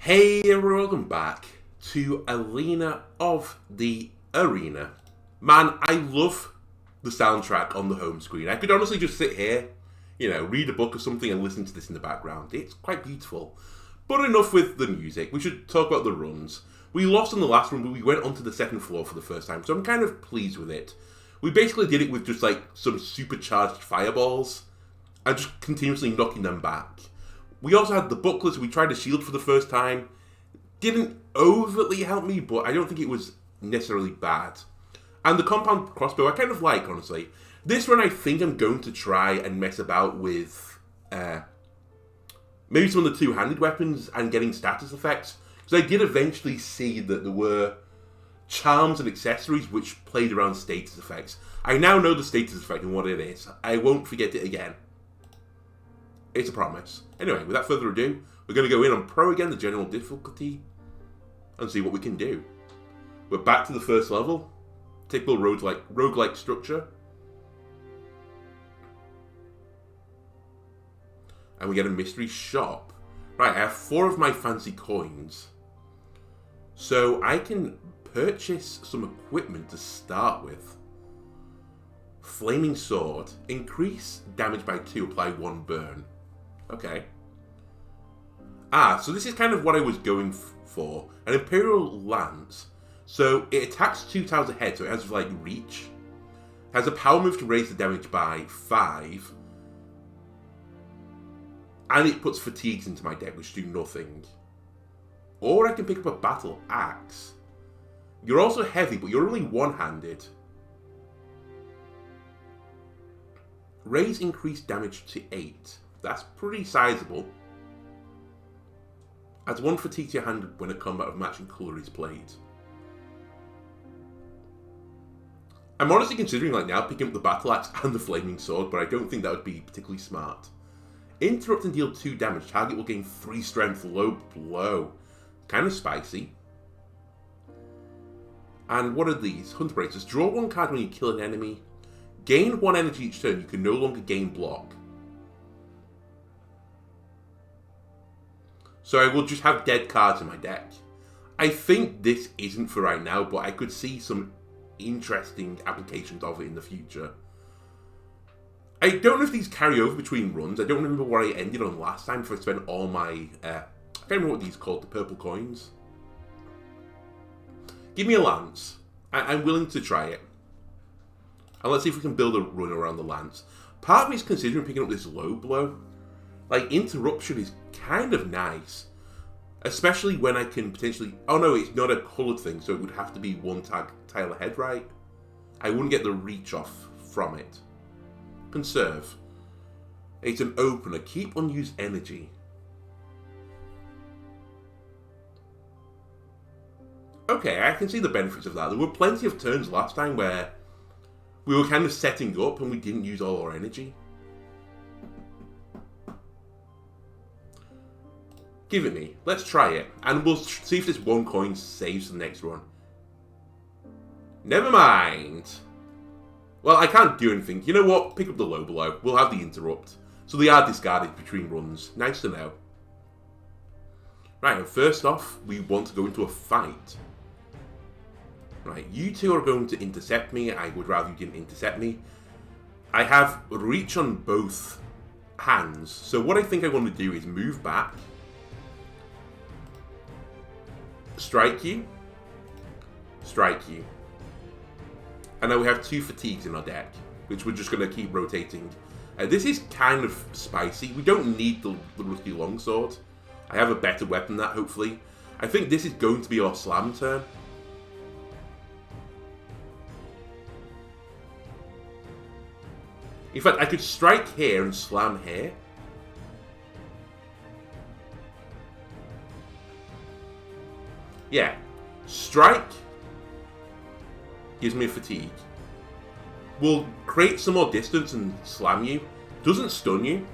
Hey everyone, welcome back to Alina of the Arena. Man, I love the soundtrack on the home screen. I could honestly just sit here, read a book or something and listen to this in the background. It's quite beautiful. But enough with the music, we should talk about the runs. We lost on the last run, but we went onto the second floor for the first time, so I'm kind of pleased with it. We basically did it with just like some supercharged fireballs and just continuously knocking them back. We also had the booklets. We tried a shield for the first time. Didn't overtly help me, but I don't think it was necessarily bad. And the compound crossbow, I kind of like, honestly. This run, I think I'm going to try and mess about with maybe some of the two-handed weapons and getting status effects. Because I did eventually see that there were charms and accessories which played around status effects. I now know the status effect and what it is. I won't forget it again. It's a promise. Anyway, without further ado, we're going to go in on Pro again, the general difficulty, and see what we can do. We're back to the first level. Typical roguelike structure. And we get a mystery shop. Right, I have 4 of my fancy coins. So I can purchase some equipment to start with. Flaming sword. Increase damage by 2, apply 1 burn. Okay. So this is kind of what I was going for. An Imperial Lance. So it attacks 2 tiles ahead, so it has like reach. Has a power move to raise the damage by 5. And it puts fatigues into my deck, which do nothing. Or I can pick up a battle axe. You're also heavy, but you're only one-handed. Raise increased damage to 8. That's pretty sizable. Adds 1 fatigue to your hand when a combat of matching colour is played. I'm honestly considering now picking up the battle axe and the flaming sword, but I don't think that would be particularly smart. Interrupt and deal 2 damage. Target will gain 3 strength. Low blow. Kind of spicy. And what are these? Hunter Braces. Draw 1 card when you kill an enemy. Gain 1 energy each turn. You can no longer gain block. So I will just have dead cards in my deck. I think this isn't for right now, but I could see some interesting applications of it in the future. I don't know if these carry over between runs. I don't remember what I ended on last time, if I spent all my... I can't remember what these are called, the purple coins. Give me a lance. I'm willing to try it. And let's see if we can build a run around the lance. Part of me is considering picking up this low blow. Interruption is kind of nice. Especially when I can potentially... Oh no, it's not a coloured thing, so it would have to be 1 tile ahead, right? I wouldn't get the reach off from it. Conserve. It's an opener. Keep unused energy. Okay, I can see the benefits of that. There were plenty of turns last time where we were kind of setting up and we didn't use all our energy. Give it me. Let's try it. And we'll see if this 1 coin saves the next run. Never mind. Well, I can't do anything. You know what? Pick up the low blow. We'll have the interrupt. So they are discarded between runs. Nice to know. Right, and first off, we want to go into a fight. Right, you 2 are going to intercept me. I would rather you didn't intercept me. I have reach on both hands. So what I think I want to do is move back. Strike you. Strike you. And now we have 2 fatigues in our deck, which we're just going to keep rotating. This is kind of spicy. We don't need the rusty longsword. I have a better weapon than that, hopefully. I think this is going to be our slam turn. In fact, I could strike here and slam here. Yeah. Strike gives me a fatigue. We'll create some more distance and slam you. Doesn't stun you,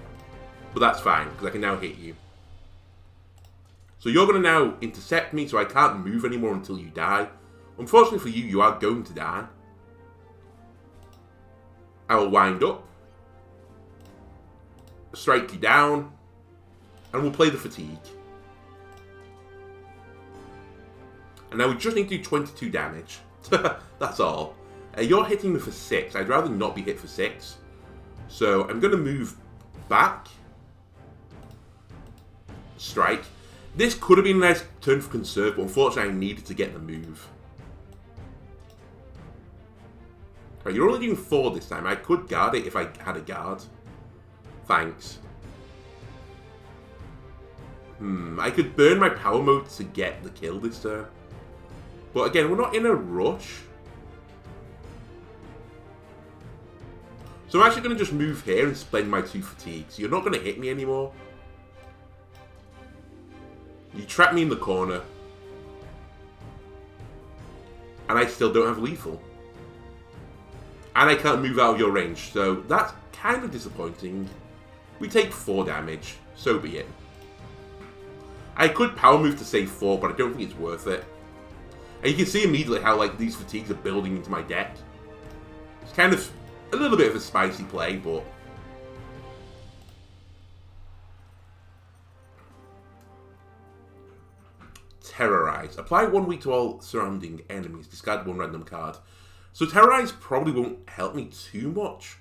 but that's fine, because I can now hit you. So you're going to now intercept me, so I can't move anymore until you die. Unfortunately for you, you are going to die. I will wind up. Strike you down. And we'll play the fatigue. And now we just need to do 22 damage. That's all. You're hitting me for 6. I'd rather not be hit for 6. So I'm going to move back. Strike. This could have been a nice turn for conserve, but unfortunately I needed to get the move. Right, you're only doing 4 this time. I could guard it if I had a guard. Thanks. I could burn my power mode to get the kill this turn. But again, we're not in a rush. So I'm actually going to just move here and spend my 2 fatigues. You're not going to hit me anymore. You trap me in the corner. And I still don't have lethal. And I can't move out of your range, so that's kind of disappointing. We take 4 damage, so be it. I could power move to save 4, but I don't think it's worth it. And you can see immediately how like these fatigues are building into my deck. It's kind of a little bit of a spicy play, but... Terrorize. Apply 1 week to all surrounding enemies. Discard 1 random card. So Terrorize probably won't help me too much.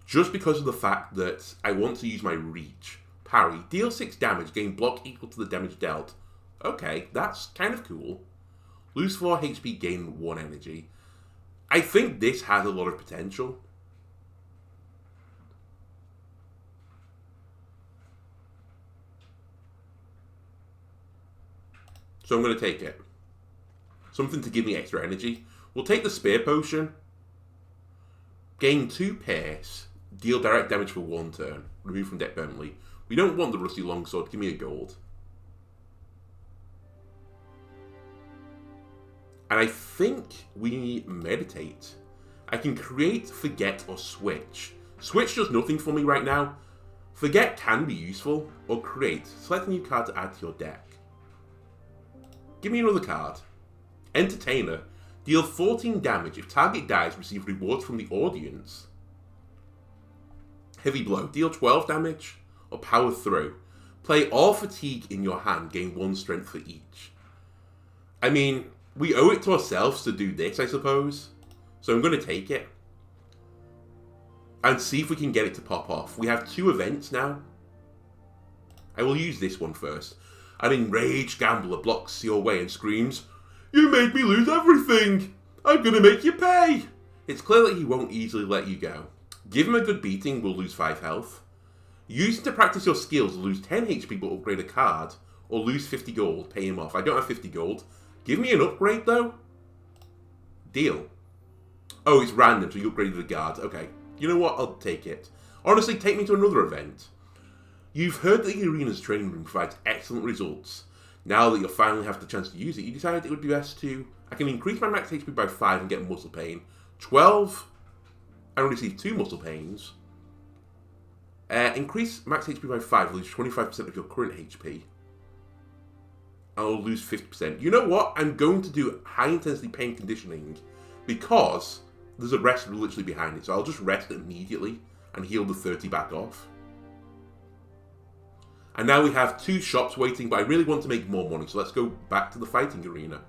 Just because of the fact that I want to use my reach. Parry. Deal 6 damage. Gain block equal to the damage dealt. Okay, that's kind of cool. Lose 4 HP. Gain 1 energy. I think this has a lot of potential. So I'm going to take it. Something to give me extra energy. We'll take the Spear Potion. Gain 2 pace. Deal direct damage for 1 turn. Remove from deck permanently. We don't want the Rusty Longsword. Give me a gold. And I think we meditate. I can create, forget, or switch. Switch does nothing for me right now. Forget can be useful. Or create. Select a new card to add to your deck. Give me another card. Entertainer. Deal 14 damage. If target dies, receive rewards from the audience. Heavy Blow. Deal 12 damage. Or Power Through. Play all fatigue in your hand. Gain 1 strength for each. I mean, we owe it to ourselves to do this, I suppose. So I'm going to take it. And see if we can get it to pop off. We have 2 events now. I will use this one first. An enraged gambler blocks your way and screams, "You made me lose everything! I'm gonna make you pay!" It's clear that he won't easily let you go. Give him a good beating, we'll lose 5 health. Use it to practice your skills, lose 10 HP but upgrade a card. Or lose 50 gold, pay him off. I don't have 50 gold. Give me an upgrade though. Deal. Oh, it's random, so you upgraded the guard. Okay. You know what? I'll take it. Honestly, take me to another event. You've heard that the arena's training room provides excellent results. Now that you finally have the chance to use it, you decided it would be best to... I can increase my max HP by 5 and get muscle pain. 12... I receive 2 muscle pains. Increase max HP by 5, lose 25% of your current HP. I'll lose 50%. You know what? I'm going to do high intensity pain conditioning because there's a rest literally behind it. So I'll just rest immediately and heal the 30 back off. And now we have 2 shops waiting, but I really want to make more money, so let's go back to the fighting arena.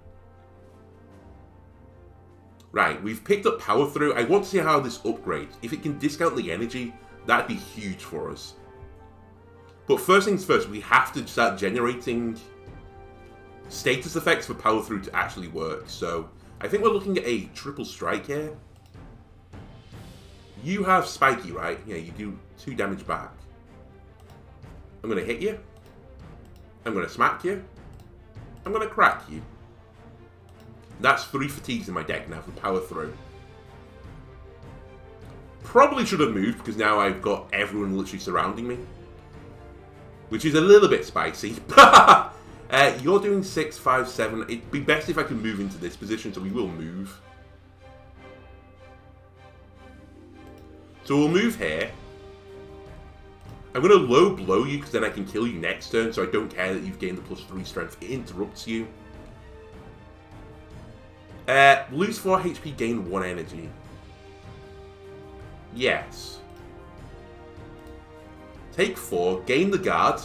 Right, we've picked up Power Through. I want to see how this upgrades. If it can discount the energy, that'd be huge for us. But first things first, we have to start generating status effects for Power Through to actually work. So I think we're looking at a triple strike here. You have Spiky, right? Yeah, you do 2 damage back. I'm going to hit you. I'm going to smack you. I'm going to crack you. That's 3 fatigues in my deck now for Power Through. Probably should have moved because now I've got everyone literally surrounding me. Which is a little bit spicy. You're doing 6, 5, 7. It'd be best if I could move into this position, so we will move. So we'll move here. I'm going to low blow you because then I can kill you next turn, so I don't care that you've gained the +3 strength. It interrupts you. Lose 4 HP, gain 1 energy. Yes. Take 4, gain the guard,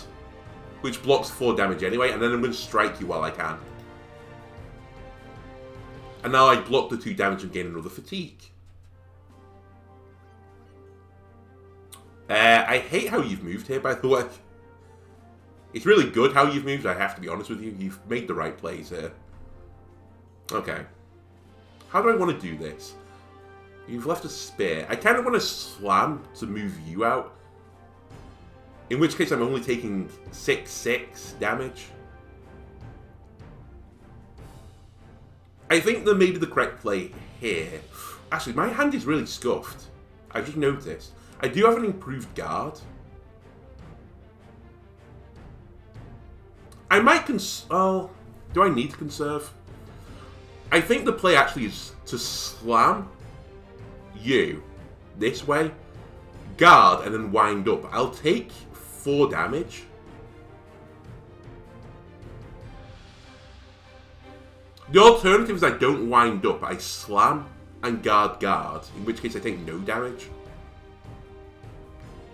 which blocks 4 damage anyway, and then I'm going to strike you while I can. And now I block the 2 damage and gain another fatigue. I hate how you've moved here, by the way. It's really good how you've moved, I have to be honest with you. You've made the right plays here. Okay. How do I want to do this? You've left a spear. I kind of want to slam to move you out. In which case I'm only taking 6 damage. I think that maybe the correct play here... Actually, my hand is really scuffed. I've just noticed. I do have an improved guard. I might oh, do I need to conserve? I think the play actually is to slam you this way, guard, and then wind up. I'll take 4 damage. The alternative is I don't wind up, I slam and guard, in which case I take no damage.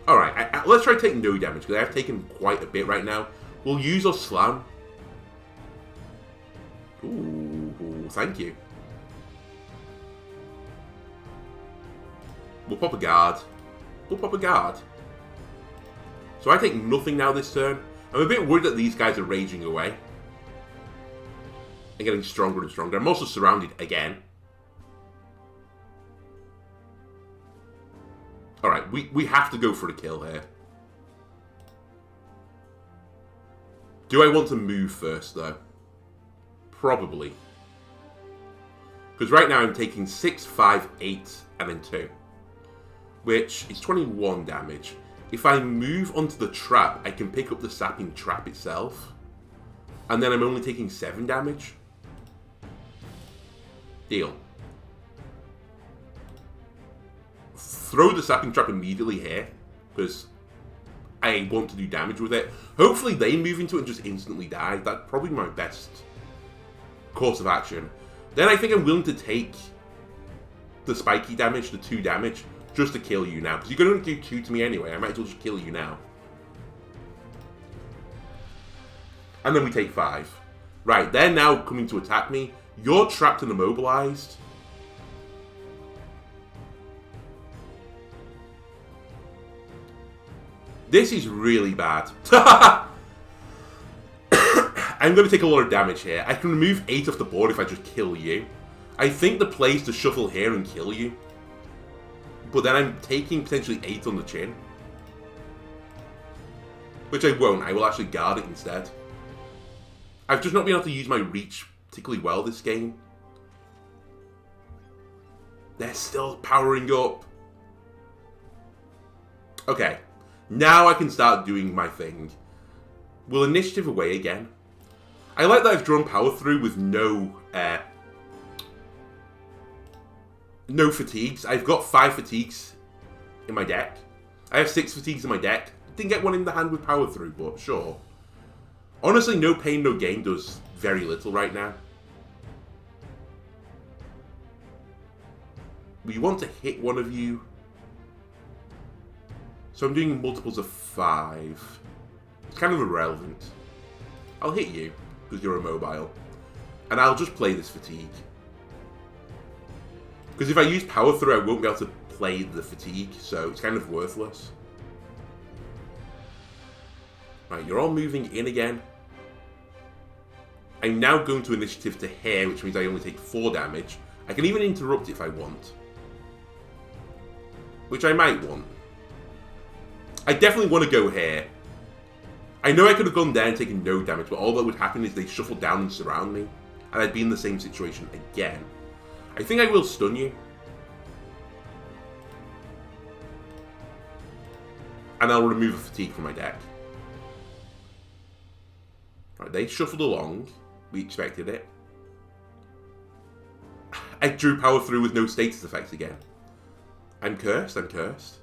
Alright, let's try taking no damage, because I have taken quite a bit right now. We'll use our slam. Ooh, thank you. We'll pop a guard. So I take nothing now this turn. I'm a bit worried that these guys are raging away. And getting stronger and stronger. I'm also surrounded again. Alright, we have to go for a kill here. Do I want to move first, though? Probably. Because right now I'm taking 6, 5, 8, and then 2. Which is 21 damage. If I move onto the trap, I can pick up the sapping trap itself. And then I'm only taking 7 damage. Deal. Throw the sapping trap immediately here, because I want to do damage with it. Hopefully they move into it and just instantly die. That's probably my best course of action. Then I think I'm willing to take the spiky damage, the 2 damage, just to kill you now. Because you're going to do 2 to me anyway. I might as well just kill you now. And then we take 5. Right, they're now coming to attack me. You're trapped and immobilized. This is really bad. I'm going to take a lot of damage here. I can remove 8 off the board if I just kill you. I think the play is to shuffle here and kill you. But then I'm taking potentially 8 on the chin. Which I won't. I will actually guard it instead. I've just not been able to use my reach particularly well this game. They're still powering up. Okay. Now I can start doing my thing. Will initiative away again. I like that I've drawn power through with no fatigues. I've got 5 fatigues in my deck. I have 6 fatigues in my deck. Didn't get one in the hand with power through, but sure. Honestly, no pain, no gain does very little right now. We want to hit one of you. So I'm doing multiples of 5. It's kind of irrelevant. I'll hit you, because you're immobile. And I'll just play this fatigue. Because if I use power through, I won't be able to play the fatigue, so it's kind of worthless. Right, you're all moving in again. I'm now going to initiative to here, which means I only take 4 damage. I can even interrupt if I want. Which I might want. I definitely want to go here. I know I could have gone there and taken no damage, but all that would happen is they shuffle down and surround me. And I'd be in the same situation again. I think I will stun you. And I'll remove a fatigue from my deck. Right, they shuffled along. We expected it. I drew power through with no status effects again. I'm cursed, I'm cursed.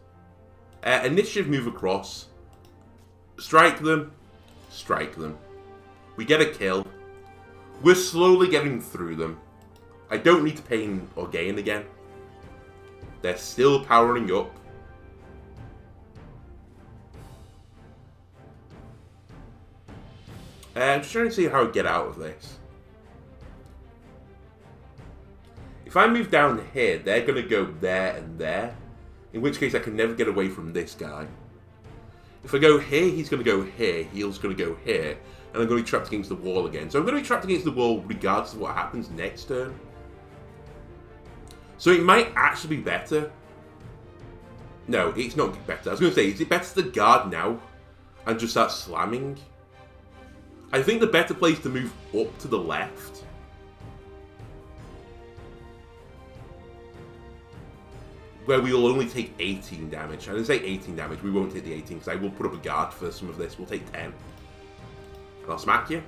Initiative move across. Strike them. Strike them. We get a kill. We're slowly getting through them. I don't need to pain or gain again. They're still powering up. I'm just trying to see how I get out of this. If I move down here, they're going to go there and there. In which case I can never get away from this guy. If I go here, he's going to go here. He's going to go here. And I'm going to be trapped against the wall again. So I'm going to be trapped against the wall regardless of what happens next turn. So it might actually be better. No, it's not better. I was going to say, is it better to guard now and just start slamming? I think the better play is to move up to the left. Where we will only take 18 damage. I didn't say 18 damage, we won't take the 18 because I will put up a guard for some of this. We'll take 10. And I'll smack you.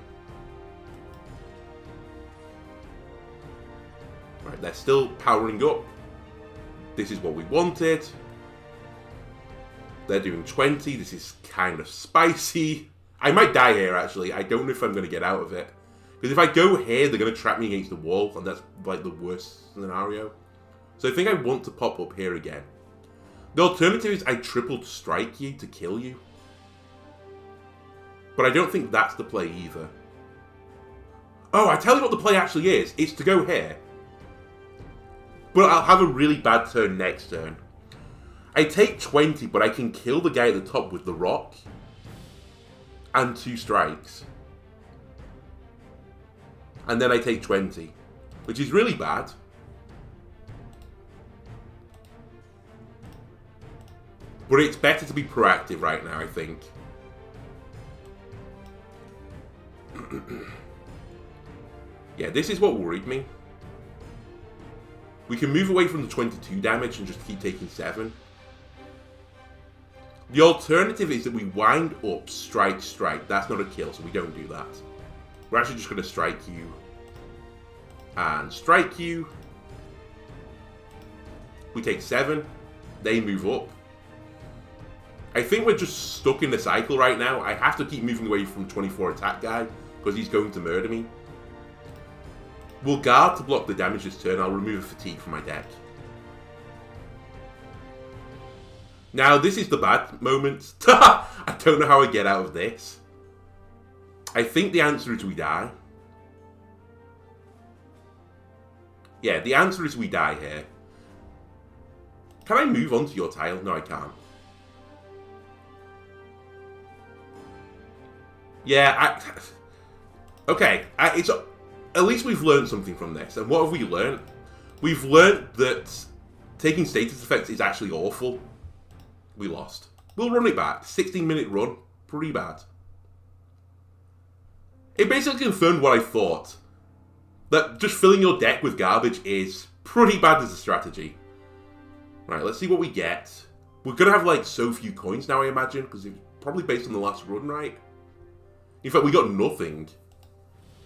Right, they're still powering up. This is what we wanted. They're doing 20. This is kind of spicy. I might die here, actually. I don't know if I'm going to get out of it. Because if I go here, they're going to trap me against the wall. And that's, like, the worst scenario. So I think I want to pop up here again. The alternative is I triple strike you to kill you. But I don't think that's the play either. Oh, I tell you what the play actually is. It's to go here. But I'll have a really bad turn next turn. I take 20, but I can kill the guy at the top with the rock. And 2 strikes. And then I take 20. Which is really bad. But it's better to be proactive right now, I think. Yeah, this is what worried me. We can move away from the 22 damage and just keep taking 7. The alternative is that we wind up, strike, strike. That's not a kill, so we don't do that. We're actually just going to strike you. And strike you. We take 7. They move up. I think we're just stuck in the cycle right now. I have to keep moving away from 24 attack guy, because he's going to murder me. We'll guard to block the damage this turn. I'll remove a fatigue from my deck. Now, this is the bad moment. I don't know how I get out of this. I think the answer is we die. Yeah, the answer is we die here. Can I move onto your tile? No, I can't. Yeah, okay, it's at least we've learned something from this. And what have we learned? We've learned that taking status effects is actually awful. We lost. We'll run it back. 16-minute run. Pretty bad. It basically confirmed what I thought. That just filling your deck with garbage is pretty bad as a strategy. Right, let's see what we get. We're going to have, like, so few coins now, I imagine, because it's probably based on the last run, right? In fact, we got nothing.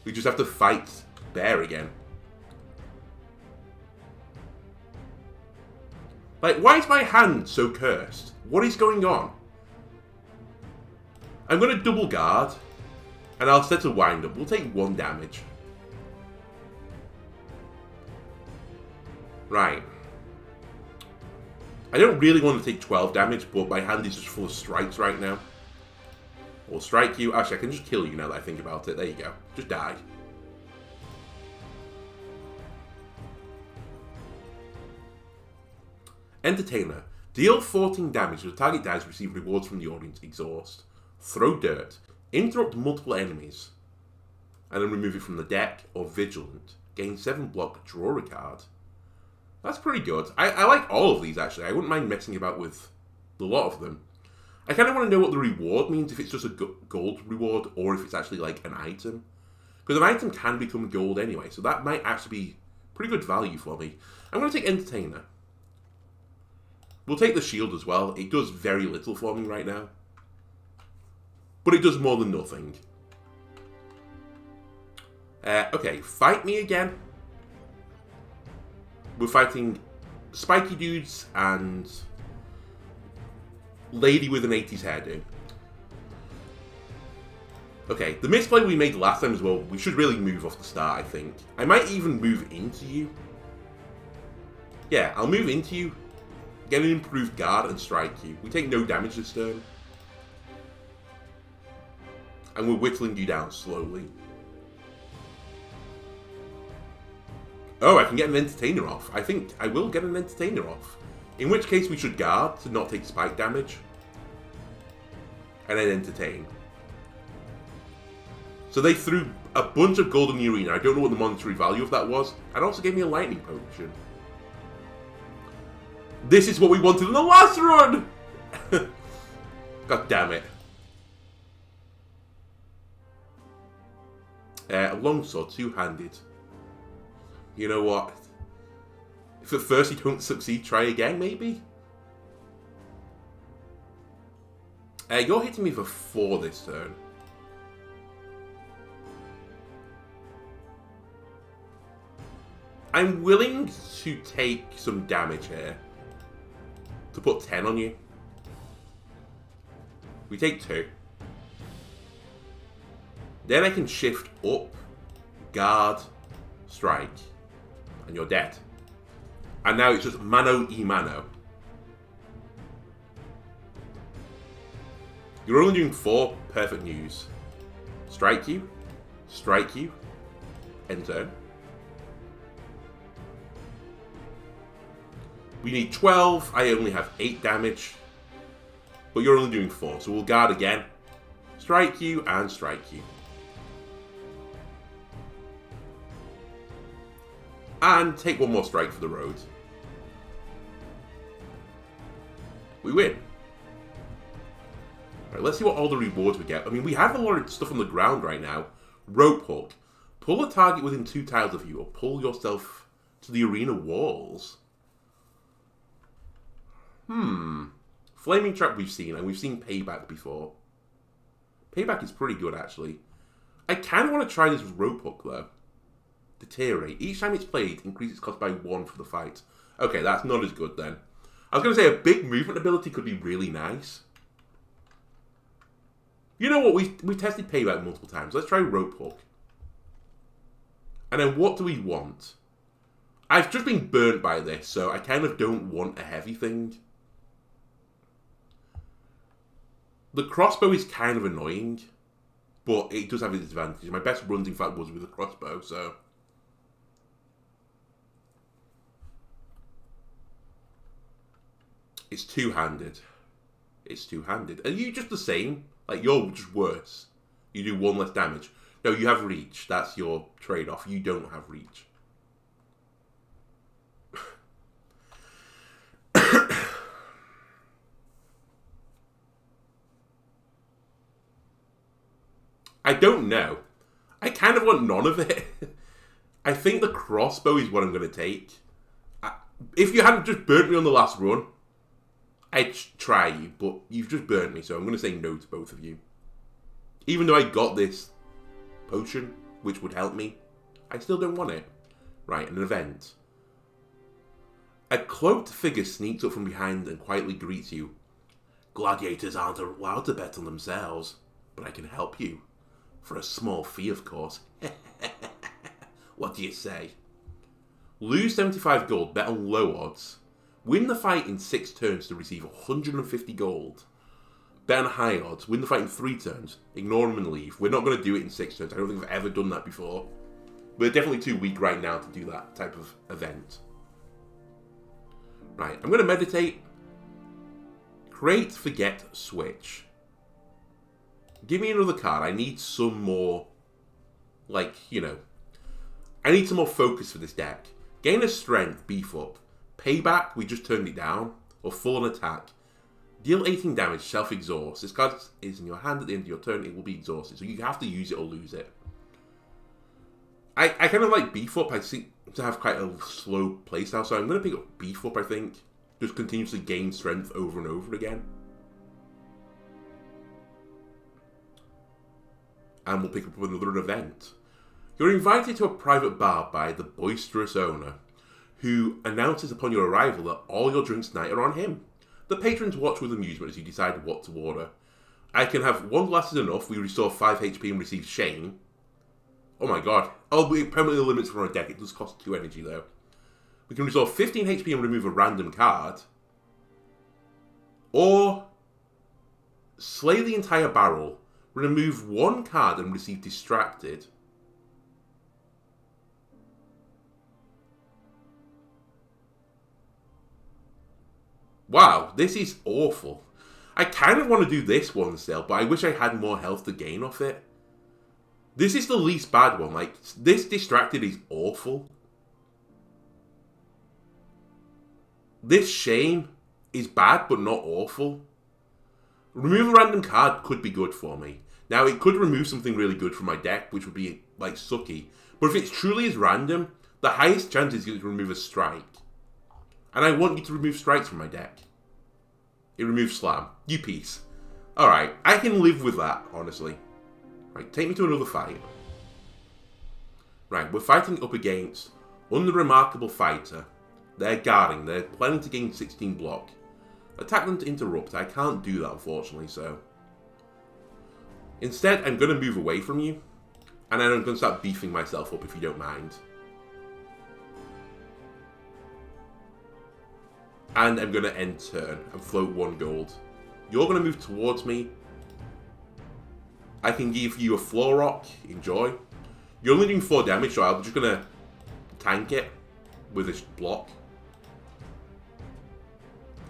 We just have to fight Bear again. Like, why is my hand so cursed? What is going on? I'm going to double guard. And I'll set a wind up. We'll take 1 damage. Right. I don't really want to take 12 damage, but my hand is just full of strikes right now. We'll strike you. Actually, I can just kill you now that I think about it. There you go. Just die. Entertainer. Deal 14 damage to the target dies, receive rewards from the audience. Exhaust. Throw dirt. Interrupt multiple enemies. And then remove it from the deck. Or Vigilant. Gain 7 block. Draw a card. That's pretty good. I like all of these, actually. I wouldn't mind messing about with a lot of them. I kind of want to know what the reward means, if it's just a gold reward, or if it's actually, like, an item. Because an item can become gold anyway, so that might actually be pretty good value for me. I'm going to take Entertainer. We'll take the shield as well. It does very little for me right now. But it does more than nothing. Okay, fight me again. We're fighting spiky dudes and lady with an 80s hairdo. Okay, the misplay we made last time as well, we should really move off the start, I think. I might even move into you. Yeah, I'll move into you, get an improved guard, and strike you. We take no damage this turn. And we're whittling you down slowly. Oh, I can get an entertainer off. I think I will get an entertainer off. In which case we should guard to not take spike damage. And then entertain. So they threw a bunch of gold in the arena. I don't know what the monetary value of that was. And also gave me a lightning potion. This is what we wanted in the last run! God damn it. A longsword, two-handed. You know what? If at first you don't succeed, try again, maybe? You're hitting me for 4 this turn. I'm willing to take some damage here. To put 10 on you. We take 2. Then I can shift up, guard, strike, and you're dead. And now it's just mano y mano. You're only doing 4, perfect news. Strike you, end turn. We need 12, I only have 8 damage. But you're only doing 4, so we'll guard again. Strike you, and strike you. And take 1 more strike for the road. We win. Right, let's see what all the rewards we get. I mean, we have a lot of stuff on the ground right now. Rope hook. Pull a target within 2 tiles of you, or pull yourself to the arena walls. Flaming trap we've seen, and we've seen payback before. Payback is pretty good, actually. I kind of want to try this rope hook, though. Deteriorate. Each time it's played, increases cost by 1 for the fight. Okay, that's not as good then. I was going to say a big movement ability could be really nice. You know what? We tested payback multiple times. Let's try rope hook. And then what do we want? I've just been burnt by this, so I kind of don't want a heavy thing. The crossbow is kind of annoying, but it does have its advantage. My best runs, in fact, was with a crossbow, so... It's two-handed. It's two-handed. Are you just the same? Like, you're just worse. You do 1 less damage. No, you have reach. That's your trade-off. You don't have reach. I don't know. I kind of want none of it. I think the crossbow is what I'm going to take. If you hadn't just burnt me on the last run, I'd try you, but you've just burnt me, so I'm going to say no to both of you. Even though I got this potion, which would help me, I still don't want it. Right, an event. A cloaked figure sneaks up from behind and quietly greets you. Gladiators aren't allowed to bet on themselves, but I can help you. For a small fee, of course. What do you say? Lose 75 gold, bet on low odds. Win the fight in 6 turns to receive 150 gold. Bet on high odds. Win the fight in 3 turns. Ignore them and leave. We're not going to do it in 6 turns. I don't think I've ever done that before. We're definitely too weak right now to do that type of event. Right, I'm going to meditate. Create, forget, switch. Give me another card. I need some more, like, you know, I need some more focus for this deck. Gain a strength, beef up. Payback, we just turned it down. Or full on attack. Deal 18 damage, self-exhaust. This card is in your hand at the end of your turn. It will be exhausted. So you have to use it or lose it. I kind of like beef up. I seem to have quite a slow playstyle. So I'm going to pick up beef up, I think. Just continuously gain strength over and over again. And we'll pick up another event. You're invited to a private bar by the boisterous owner, who announces upon your arrival that all your drinks tonight are on him. The patrons watch with amusement as you decide what to order. I can have 1 glass is enough. We restore 5 HP and receive shame. Oh my god. Oh, it permanently limits from a deck. It does cost 2 energy though. We can restore 15 HP and remove a random card. Or slay the entire barrel. Remove 1 card and receive distracted. Wow, this is awful. I kind of want to do this one still, but I wish I had more health to gain off it. This is the least bad one. Like, this distracted is awful. This shame is bad, but not awful. Remove a random card could be good for me. Now, it could remove something really good from my deck, which would be, like, sucky. But if it truly is random, the highest chance is going to remove a strike. And I want you to remove strikes from my deck. It removes slam. You piece. Alright, I can live with that, honestly. Right, take me to another fight. Right, we're fighting up against Unremarkable Fighter. They're guarding. They're planning to gain 16 block. Attack them to interrupt. I can't do that, unfortunately, so... Instead, I'm going to move away from you. And then I'm going to start beefing myself up, if you don't mind. And I'm going to end turn and float 1 gold. You're going to move towards me. I can give you a floor rock. Enjoy. You're only doing 4 damage, so I'm just going to tank it with this block.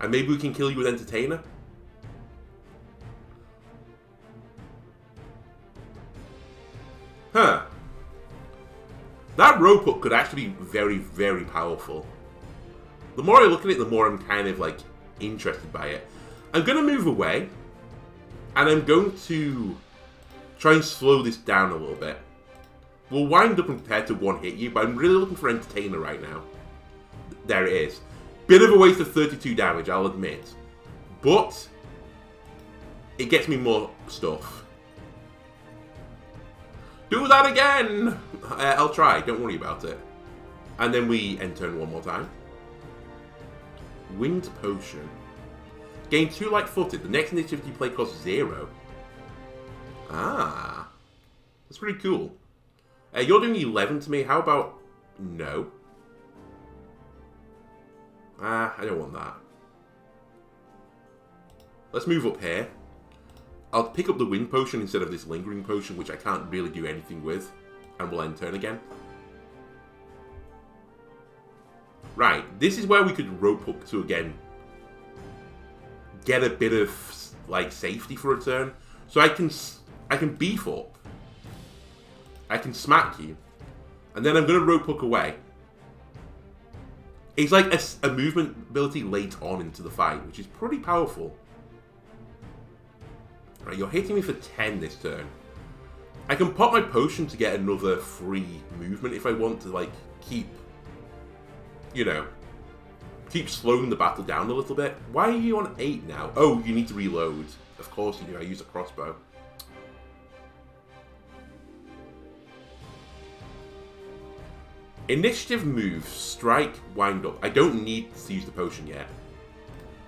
And maybe we can kill you with Entertainer. Huh. That rope hook could actually be very, very powerful. The more I look at it, the more I'm kind of, like, interested by it. I'm going to move away. And I'm going to try and slow this down a little bit. We'll wind up and prepare to one-hit you, but I'm really looking for Entertainer right now. There it is. Bit of a waste of 32 damage, I'll admit. But it gets me more stuff. Do that again! I'll try, don't worry about it. And then we end turn 1 more time. Wind Potion. Gain 2 light-footed. The next initiative you play costs 0. Ah. That's pretty cool. You're doing 11 to me. How about... No. I don't want that. Let's move up here. I'll pick up the Wind Potion instead of this Lingering Potion, which I can't really do anything with. And we'll end turn again. Right, this is where we could rope hook to, again, get a bit of, like, safety for a turn. So I can beef up. I can smack you. And then I'm going to rope hook away. It's like a movement ability late on into the fight, which is pretty powerful. Right, you're hitting me for 10 this turn. I can pop my potion to get another free movement if I want to, like, keep, you know, keep slowing the battle down a little bit. Why are you on 8 now? Oh, you need to reload. Of course you do. I use a crossbow. Initiative move, strike, wind up. I don't need to use the potion yet.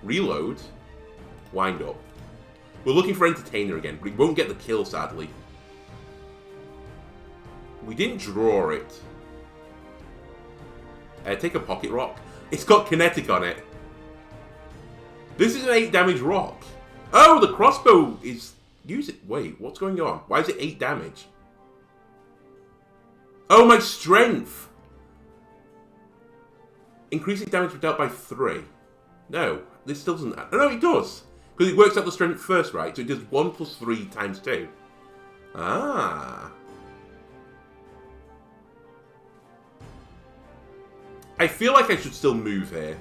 Reload, wind up. We're looking for Entertainer again. We won't get the kill, sadly. We didn't draw it. Take a pocket rock. It's got kinetic on it. This is an 8 damage rock. Oh, the crossbow is... Use it. Wait, what's going on? Why is it 8 damage? Oh, my strength! Increasing damage dealt by 3. No, this still doesn't... Oh, no, it does. Because it works out the strength first, right? So it does 1 plus 3 times 2. Ah. I feel like I should still move here.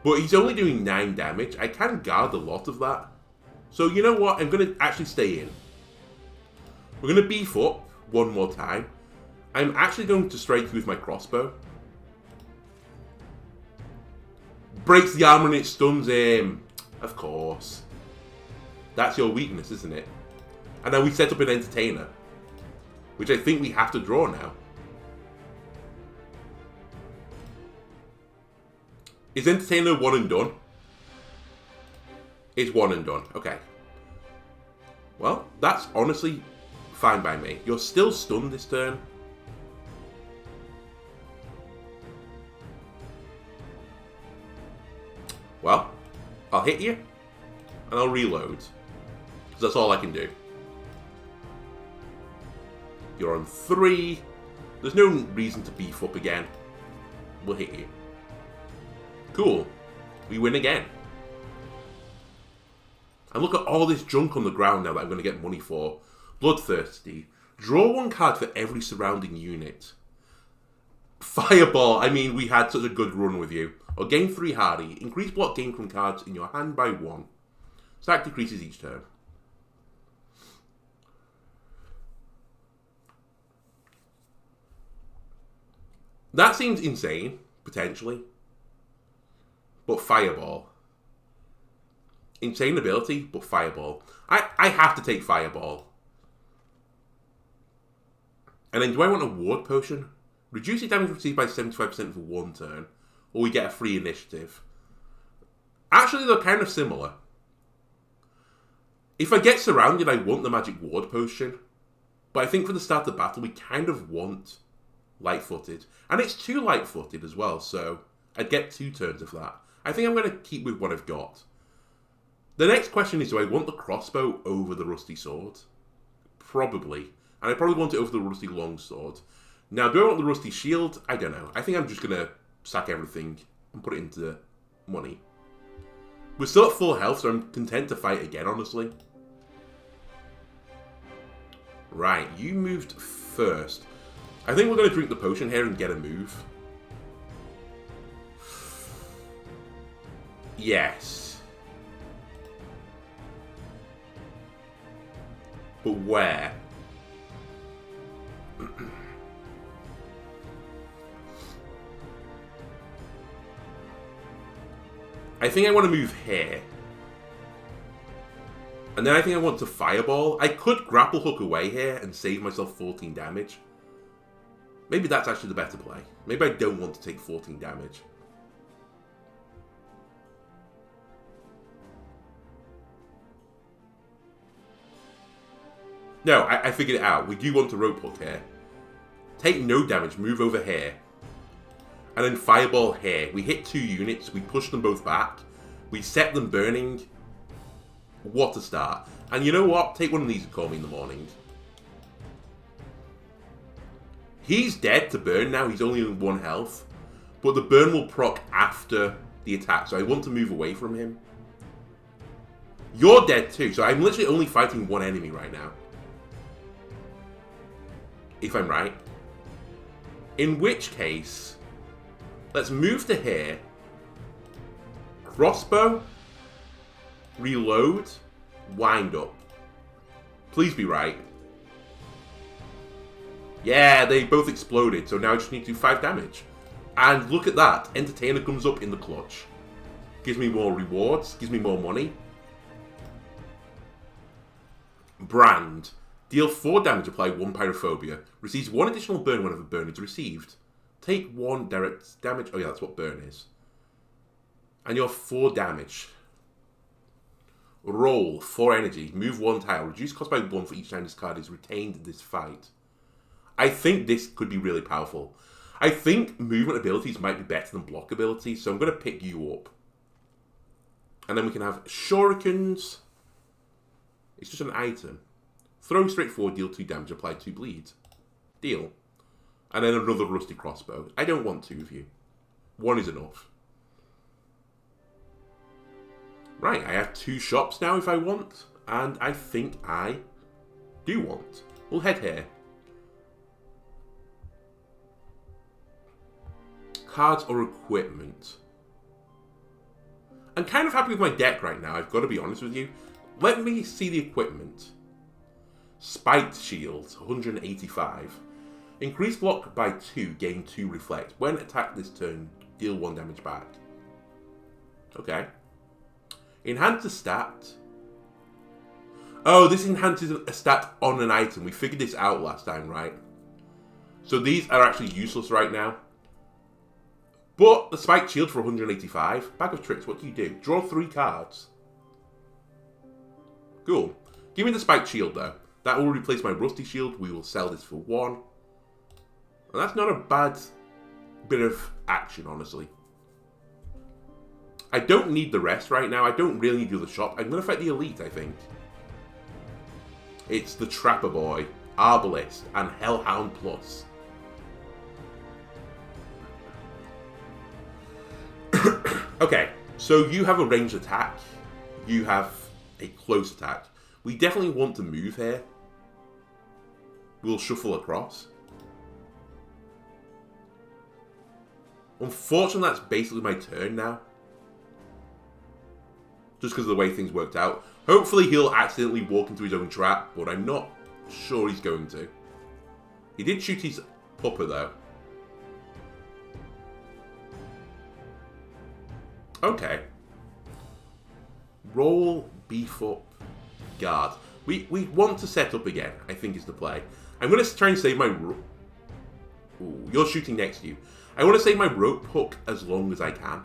But he's only doing 9 damage. I can guard a lot of that. So you know what? I'm going to actually stay in. We're going to beef up one more time. I'm actually going to strike you with my crossbow. Breaks the armor and it stuns him. Of course. That's your weakness, isn't it? And then we set up an Entertainer. Which I think we have to draw now. Is Entertainer 1 and done? It's 1 and done. Okay. Well, that's honestly fine by me. You're still stunned this turn. Well, I'll hit you, and I'll reload. Because that's all I can do. You're on 3. There's no reason to beef up again. We'll hit you. Cool. We win again. And look at all this junk on the ground now that I'm going to get money for. Bloodthirsty. Draw 1 card for every surrounding unit. Fireball. I mean, we had such a good run with you. Or gain 3 hardy. Increase block gained from cards in your hand by 1. Stack decreases each turn. That seems insane, potentially. But Fireball. Insane ability, but Fireball. I have to take Fireball. And then do I want a Ward Potion? Reduce your damage received by 75% for 1 turn. Or we get a free initiative. Actually, they're kind of similar. If I get surrounded, I want the Magic Ward Potion. But I think for the start of the battle, we kind of want Light-Footed. And it's 2 Light-Footed as well, so I'd get 2 turns of that. I think I'm going to keep with what I've got. The next question is, do I want the crossbow over the rusty sword? Probably. And I probably want it over the rusty longsword. Now, do I want the rusty shield? I don't know. I think I'm just going to sack everything and put it into money. We're still at full health, so I'm content to fight again, honestly. Right, you moved first. I think we're going to drink the potion here and get a move. Yes. But where? I think I want to move here. And then I think I want to Fireball. I could Grapple Hook away here and save myself 14 damage. Maybe that's actually the better play. Maybe I don't want to take 14 damage. No, I figured it out. We do want to Rope Hook here. Take no damage, move over here. And then Fireball here. We hit 2 units, we push them both back. We set them burning. What a start. And you know what? Take one of these and call me in the morning. He's dead to burn now, he's only on 1 health. But the burn will proc after the attack, so I want to move away from him. You're dead too, so I'm literally only fighting 1 enemy right now. If I'm right. In which case, let's move to here. Crossbow. Reload. Wind up. Please be right. Yeah, they both exploded, so now I just need to do 5 damage. And look at that. Entertainer comes up in the clutch. Gives me more rewards. Gives me more money. Brand. Deal 4 damage, apply 1 pyrophobia. Receives 1 additional burn whenever burn is received. Take 1 direct damage. Oh yeah, that's what burn is. And you're 4 damage. Roll 4 energy. Move 1 tile. Reduce cost by 1 for each time this card is retained in this fight. I think this could be really powerful. I think movement abilities might be better than block abilities, so I'm going to pick you up. And then we can have shurikens. It's just an item. Throw straight forward, deal 2 damage, apply 2 bleed. Deal. And then another rusty crossbow. I don't want 2 of you. 1 is enough. Right, I have 2 shops now if I want. And I think I do want. We'll head here. Cards or equipment. I'm kind of happy with my deck right now, I've got to be honest with you. Let me see the equipment. Spiked Shield, 185. Increase block by 2, gain 2 reflect. When attacked this turn, deal 1 damage back. Okay. Enhance a stat. Oh, this enhances a stat on an item. We figured this out last time, right? So these are actually useless right now. But the Spiked Shield for 185. Bag of Tricks, what do you do? Draw 3 cards. Cool. Give me the Spiked Shield though. That will replace my Rusty Shield. We will sell this for 1. And that's not a bad bit of action, honestly. I don't need the rest right now. I don't really need to do the shop. I'm going to fight the Elite, I think. It's the Trapper Boy, Arbalist, and Hellhound Plus. Okay, so you have a ranged attack. You have a close attack. We definitely want to move here. We'll shuffle across. Unfortunately, that's basically my turn now. Just because of the way things worked out. Hopefully he'll accidentally walk into his own trap, but I'm not sure he's going to. He did shoot his pupper though. Okay. Roll, beef up, guard. We want to set up again, I think is the play. I'm going to try and save my... Ooh, you're shooting next to you. I want to save my rope hook as long as I can.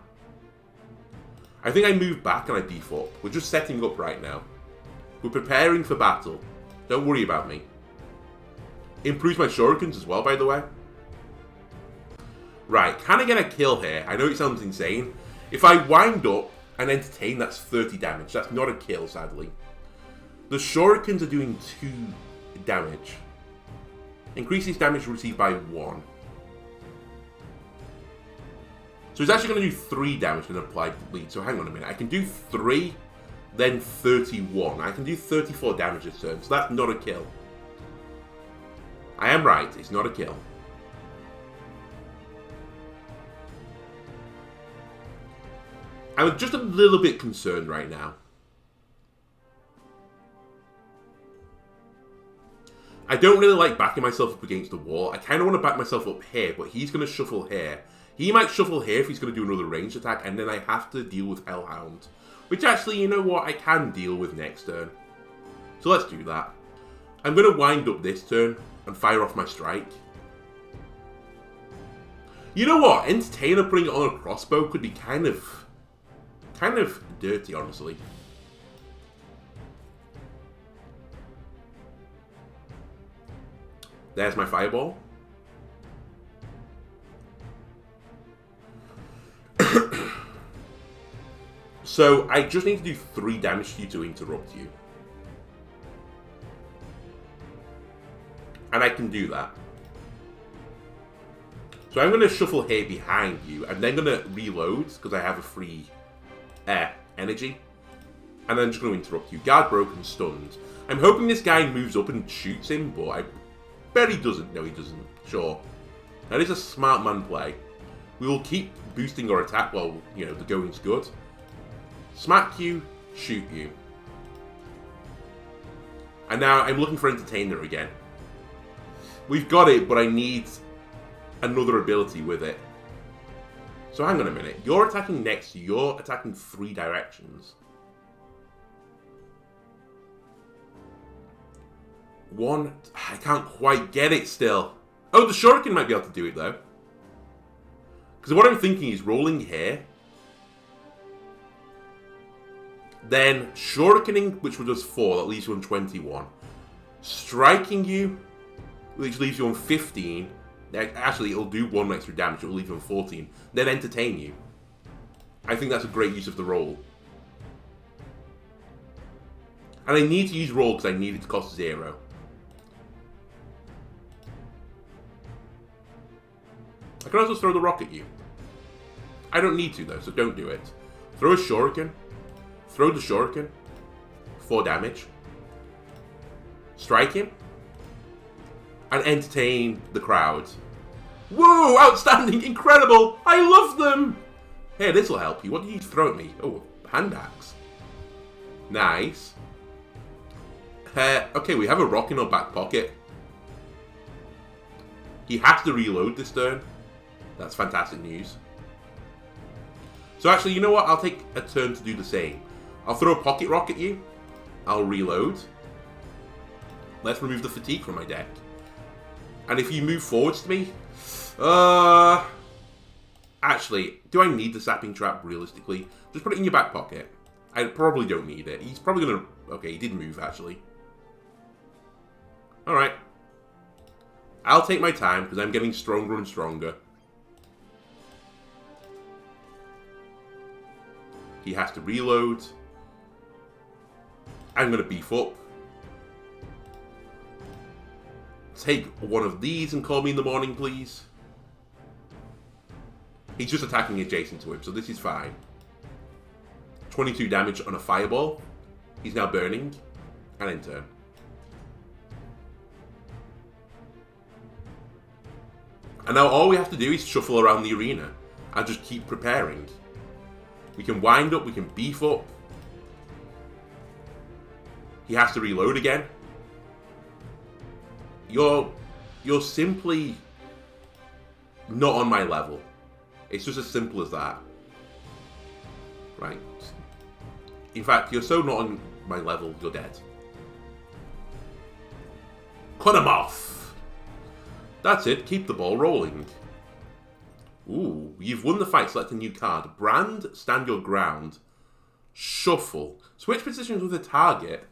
I think I move back and I beef up. We're just setting up right now. We're preparing for battle. Don't worry about me. Improves my shurikens as well, by the way. Right, can I get a kill here? I know it sounds insane. If I wind up and entertain, that's 30 damage. That's not a kill, sadly. The shurikens are doing 2 damage. Increases damage received by 1. So he's actually going to do 3 damage and apply bleed. So hang on a minute. I can do 3, then 31. I can do 34 damage this turn. So that's not a kill. I am right. It's not a kill. I'm just a little bit concerned right now. I don't really like backing myself up against the wall. I kind of want to back myself up here, but he's going to shuffle here. He might shuffle here if he's going to do another ranged attack, and then I have to deal with Hellhound. Which actually, you know what, I can deal with next turn. So let's do that. I'm going to wind up this turn and fire off my strike. You know what, Entertainer putting it on a crossbow could be kind of dirty, honestly. There's my fireball. So, I just need to do 3 damage to you to interrupt you. And I can do that. So I'm going to shuffle here behind you. I'm then going to reload, because I have a free energy. And then I'm just going to interrupt you. Guard broken, stunned. I'm hoping this guy moves up and shoots him, but I bet he doesn't. No, he doesn't. Sure. That is a smart man play. We will keep boosting our attack while, you know, the going's good. Smack you, shoot you. And now I'm looking for Entertainer again. We've got it, but I need another ability with it. So hang on a minute. You're attacking next to you. You're attacking 3 directions. 1. I can't quite get it still. Oh, the Shuriken might be able to do it though. Because what I'm thinking is rolling here. Then Shurikening, which does 4, that leaves you on 21. Striking you, which leaves you on 15. Actually, it'll do 1 extra damage, it'll leave you on 14. Then Entertain you. I think that's a great use of the roll. And I need to use roll because I need it to cost 0. I can also throw the rock at you. I don't need to though, so don't do it. Throw a Shuriken. Throw the Shuriken. 4 damage. Strike him. And entertain the crowd. Whoa! Outstanding! Incredible! I love them! Hey, this'll help you. What did you throw at me? Oh, hand axe. Nice. Okay, we have a rock in our back pocket. He has to reload this turn. That's fantastic news. So actually, you know what? I'll take a turn to do the same. I'll throw a pocket rock at you. I'll reload. Let's remove the fatigue from my deck. And if you move forwards to me... Actually, do I need the sapping trap realistically? Just put it in your back pocket. I probably don't need it. He's probably going to... Okay, he did move actually. Alright. I'll take my time because I'm getting stronger and stronger. He has to reload. I'm going to beef up. Take one of these and call me in the morning, please. He's just attacking adjacent to him, so this is fine. 22 damage on a fireball. He's now burning. And end turn. And now all we have to do is shuffle around the arena and just keep preparing. We can wind up, we can beef up. He has to reload again. You're simply not on my level. It's just as simple as that. Right. In fact, you're so not on my level, you're dead. Cut him off! That's it, keep the ball rolling. Ooh, you've won the fight, select a new card. Brand, stand your ground. Shuffle. Switch positions with a target.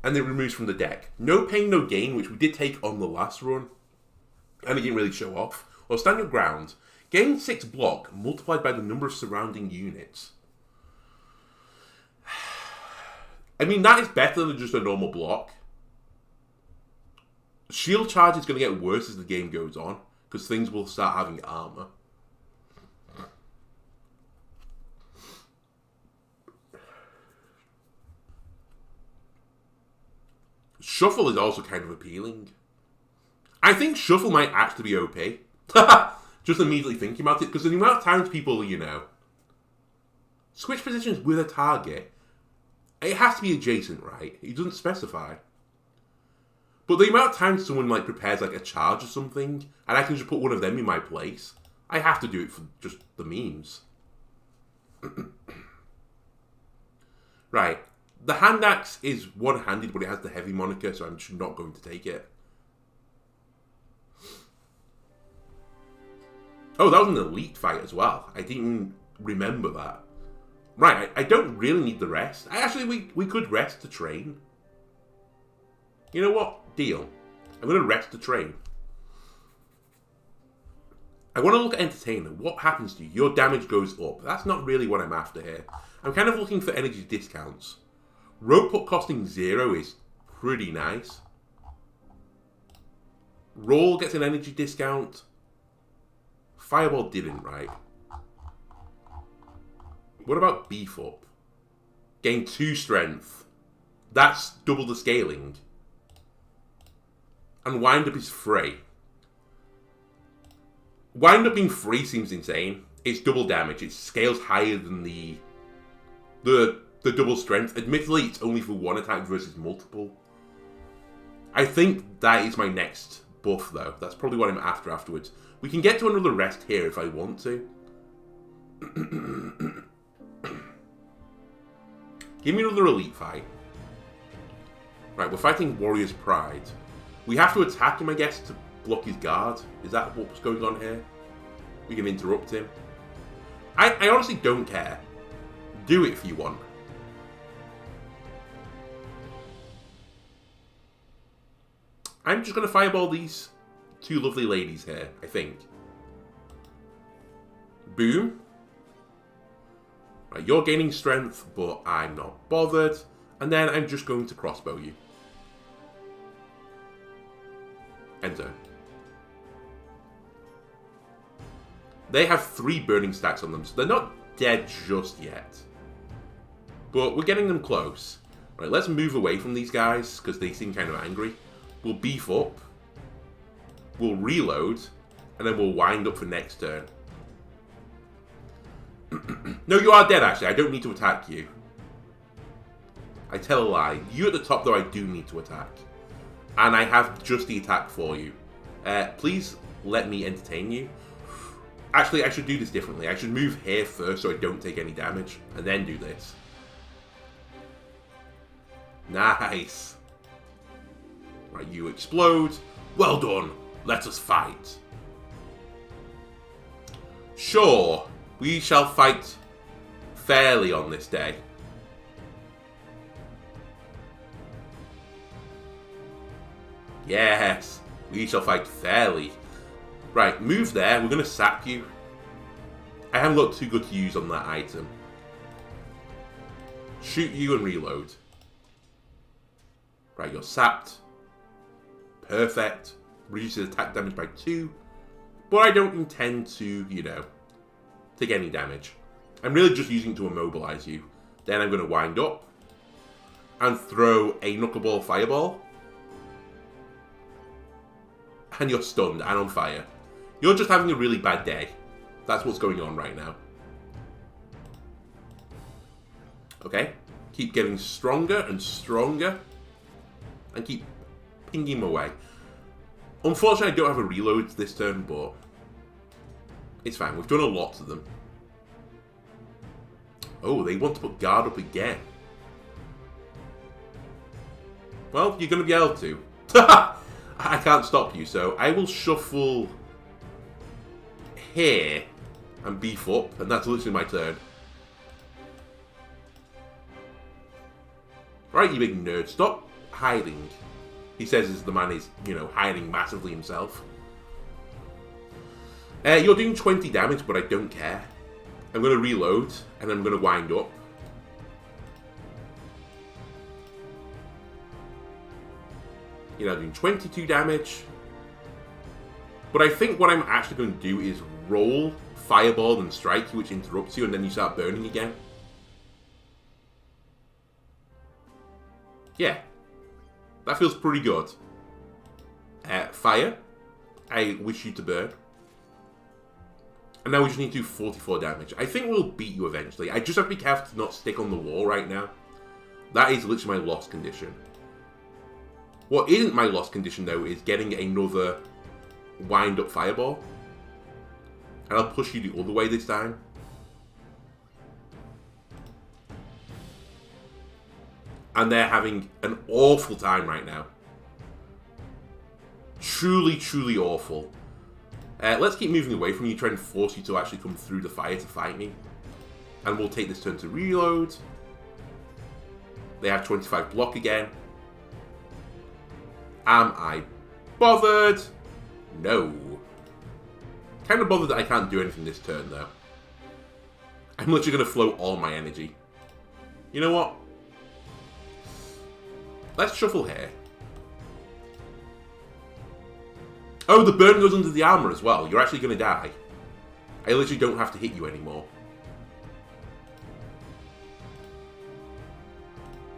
And it removes from the deck. No pain, no gain, which we did take on the last run. And it didn't really show off. Or stand your ground. Gain 6 block, multiplied by the number of surrounding units. I mean, that is better than just a normal block. Shield charge is going to get worse as the game goes on. Because things will start having armor. Shuffle is also kind of appealing. I think Shuffle might actually be OP. Just immediately thinking about it, because the amount of times people, switch positions with a target, it has to be adjacent, right? It doesn't specify. But the amount of times someone, prepares, a charge or something, and I can just put one of them in my place, I have to do it for just the memes. Right. The hand axe is one-handed, but it has the heavy moniker, so I'm just not going to take it. Oh, that was an elite fight as well. I didn't remember that. Right, I don't really need the rest. We could rest to train. You know what? Deal. I'm going to rest to train. I want to look at Entertainer. What happens to you? Your damage goes up. That's not really what I'm after here. I'm kind of looking for energy discounts. Rope Puck costing 0 is pretty nice. Roll gets an energy discount. Fireball didn't, right? What about Beef Up? Gain 2 strength. That's double the scaling. And Wind Up is free. Wind Up being free seems insane. It's double damage. It scales higher than the double strength. Admittedly, it's only for one attack versus multiple. I think that is my next buff, though. That's probably what I'm after afterwards. We can get to another rest here if I want to. Give me another elite fight. Right, we're fighting Warrior's Pride. We have to attack him, I guess, to block his guard. Is that what's going on here? We can interrupt him. I honestly don't care. Do it if you want. I'm just going to fireball these 2 lovely ladies here, I think. Boom. Right, you're gaining strength, but I'm not bothered. And then I'm just going to crossbow you. End zone. They have 3 burning stacks on them, so they're not dead just yet. But we're getting them close. Right, let's move away from these guys, because they seem kind of angry. We'll beef up. We'll reload. And then we'll wind up for next turn. No, you are dead, actually. I don't need to attack you. I tell a lie. You at the top, though, I do need to attack. And I have just the attack for you. Please let me entertain you. Actually, I should do this differently. I should move here first so I don't take any damage. And then do this. Nice. Right, you explode. Well done. Let us fight. Sure. We shall fight fairly on this day. Yes, we shall fight fairly. Right, move there. We're going to sap you. I haven't got too good to use on that item. Shoot you and reload. Right, you're sapped. Perfect. Reduces attack damage by 2. But I don't intend to, take any damage. I'm really just using it to immobilize you. Then I'm going to wind up. and throw a knuckleball fireball. And you're stunned and on fire. You're just having a really bad day. That's what's going on right now. Okay. Keep getting stronger and stronger. And keep pinging him away. Unfortunately, I don't have a reload this turn, but it's fine. We've done a lot to them. Oh, they want to put guard up again. Well, you're going to be able to. I can't stop you, so I will shuffle here and beef up, and that's literally my turn. Right, you big nerd, stop hiding. He says as the man is, you know, hiding massively himself. You're doing 20 damage, but I don't care. I'm going to reload, and I'm going to wind up. You're now doing 22 damage. But I think what I'm actually going to do is roll Fireball and Strike you, which interrupts you, and then you start burning again. Yeah. That feels pretty good. Fire. I wish you to burn. And now we just need to do 44 damage. I think we'll beat you eventually. I just have to be careful to not stick on the wall right now. That is literally my lost condition. What isn't my lost condition, though, is getting another wind-up fireball. And I'll push you the other way this time. And they're having an awful time right now. Truly, truly awful. Let's keep moving away from you, try and force you to actually come through the fire to fight me. And we'll take this turn to reload. They have 25 block again. Am I bothered? No. Kind of bothered that I can't do anything this turn, though. I'm literally going to flow all my energy. You know what? Let's shuffle here. Oh, the burn goes under the armor as well. You're actually going to die. I literally don't have to hit you anymore.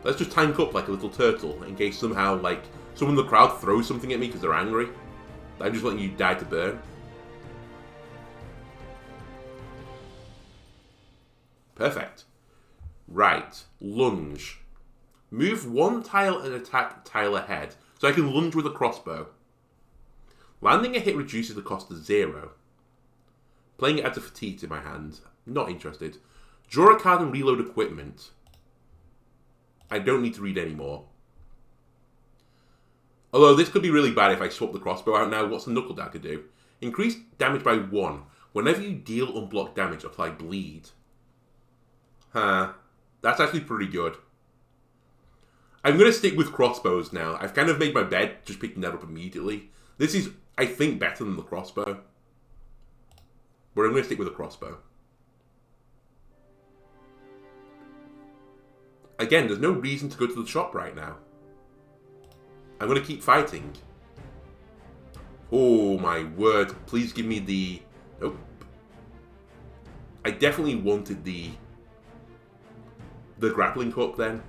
Let's just tank up like a little turtle in case somehow, like, someone in the crowd throws something at me because they're angry. I'm just letting you die to burn. Perfect. Right. Lunge. Move one tile and attack tile ahead, so I can lunge with a crossbow. Landing a hit reduces the cost to 0. Playing it adds a fatigue to my hand. Not interested. Draw a card and reload equipment. I don't need to read anymore. Although this could be really bad if I swap the crossbow out now. What's the knuckle dagger do? Increase damage by 1. Whenever you deal unblocked damage, apply bleed. Huh. That's actually pretty good. I'm going to stick with crossbows now. I've kind of made my bed, just picking that up immediately. This is, I think, better than the crossbow. But I'm going to stick with the crossbow. Again, there's no reason to go to the shop right now. I'm going to keep fighting. Oh my word. Please give me the... Nope. I definitely wanted the grappling hook then.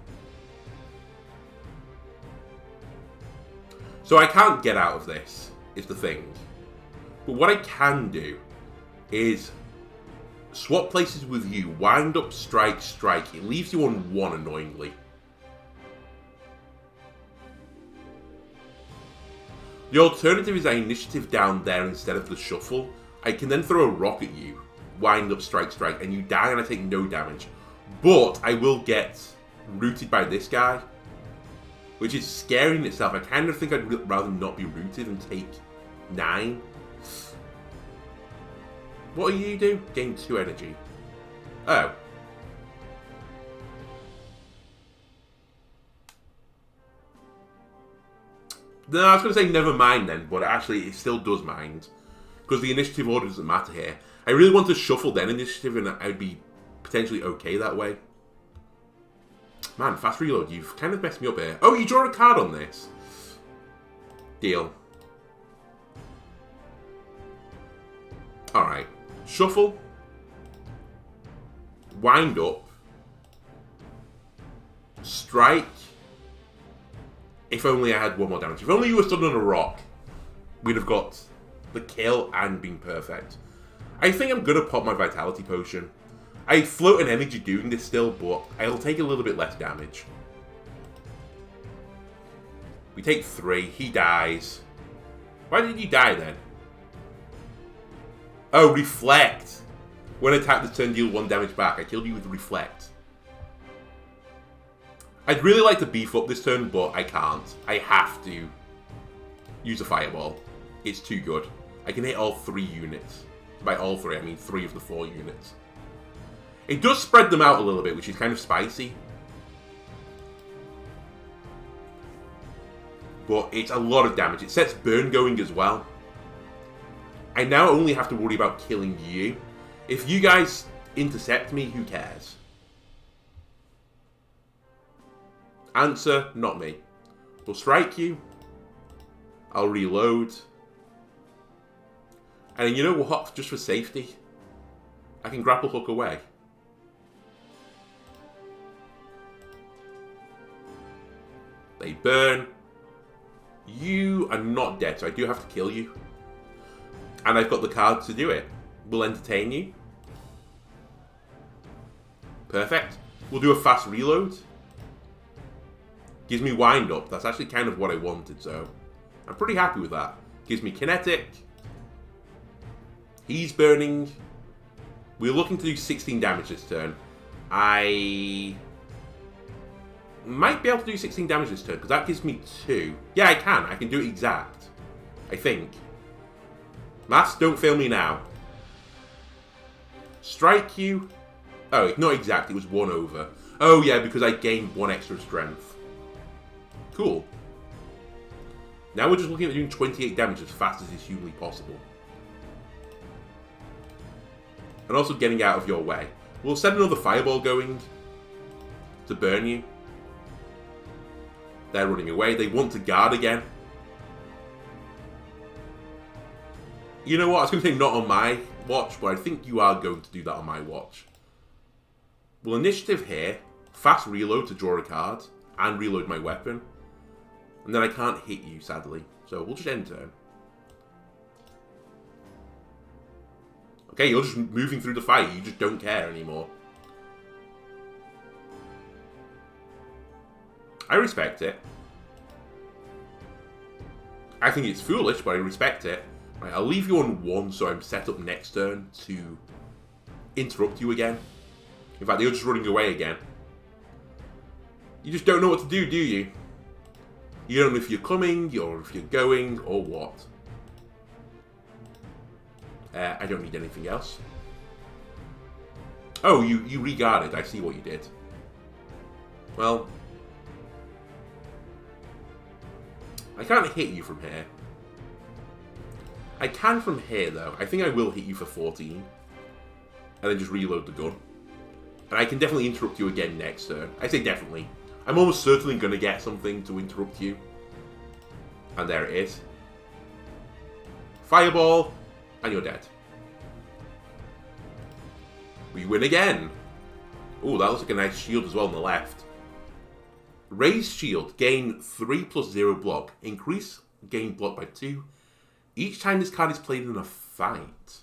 So I can't get out of this, is the thing. But what I can do is swap places with you, wind up, strike, strike. It leaves you on 1, annoyingly. The alternative is I initiative down there instead of the shuffle. I can then throw a rock at you, wind up, strike, strike, and you die and I take no damage. But I will get rooted by this guy, which is scary in itself. I kind of think I'd rather not be rooted and take 9. What do you do? Gain 2 energy. Oh. No, I was going to say never mind then, but actually it still does mind. Because the initiative order doesn't matter here. I really want to shuffle then initiative and I'd be potentially okay that way. Man, fast reload, you've kind of messed me up here. Oh, you draw a card on this. Deal. Alright. Shuffle. Wind up. Strike. If only I had one more damage. If only you were stood on a rock, we'd have got the kill and been perfect. I think I'm going to pop my Vitality Potion. I float an energy doing this still, but I'll take a little bit less damage. We take 3. He dies. Why did you die then? Oh, Reflect. When attacked this turn, deal 1 damage back. I killed you with Reflect. I'd really like to beef up this turn, but I can't. I have to use a Fireball. It's too good. I can hit all 3 units. By all 3, I mean 3 of the 4 units. It does spread them out a little bit, which is kind of spicy. But it's a lot of damage. It sets burn going as well. I now only have to worry about killing you. If you guys intercept me, who cares? Answer, not me. We'll strike you. I'll reload. And you know what? Just for safety, I can grapple hook away. They burn. You are not dead, so I do have to kill you. And I've got the card to do it. We'll entertain you. Perfect. We'll do a fast reload. Gives me wind up. That's actually kind of what I wanted, so I'm pretty happy with that. Gives me kinetic. He's burning. We're looking to do 16 damage this turn. I might be able to do 16 damage this turn, because that gives me 2. Yeah, I can. I can do it exact. I think. Maths, don't fail me now. Strike you. Oh, not exact. It was 1 over. Oh, yeah, because I gained 1 extra strength. Cool. Now we're just looking at doing 28 damage as fast as is humanly possible. And also getting out of your way. We'll set another fireball going to burn you. They're running away. They want to guard again. You know what? I was going to say not on my watch, but I think you are going to do that on my watch. Well, initiative here. Fast reload to draw a card. And reload my weapon. And then I can't hit you, sadly. So we'll just end turn. Okay, you're just moving through the fight. You just don't care anymore. I respect it. I think it's foolish, but I respect it. Right, I'll leave you on 1, so I'm set up next turn to interrupt you again. In fact, you're just running away again. You just don't know what to do you? You don't know if you're coming, or if you're going, or what. I don't need anything else. Oh, you regarded. I see what you did. Well, I can't hit you from here. I can from here, though. I think I will hit you for 14. And then just reload the gun. And I can definitely interrupt you again next turn. I say definitely. I'm almost certainly going to get something to interrupt you. And there it is. Fireball. And you're dead. We win again. Oh, that looks like a nice shield as well on the left. Raised shield. Gain 3+0 block. Increase gain block by 2. Each time this card is played in a fight.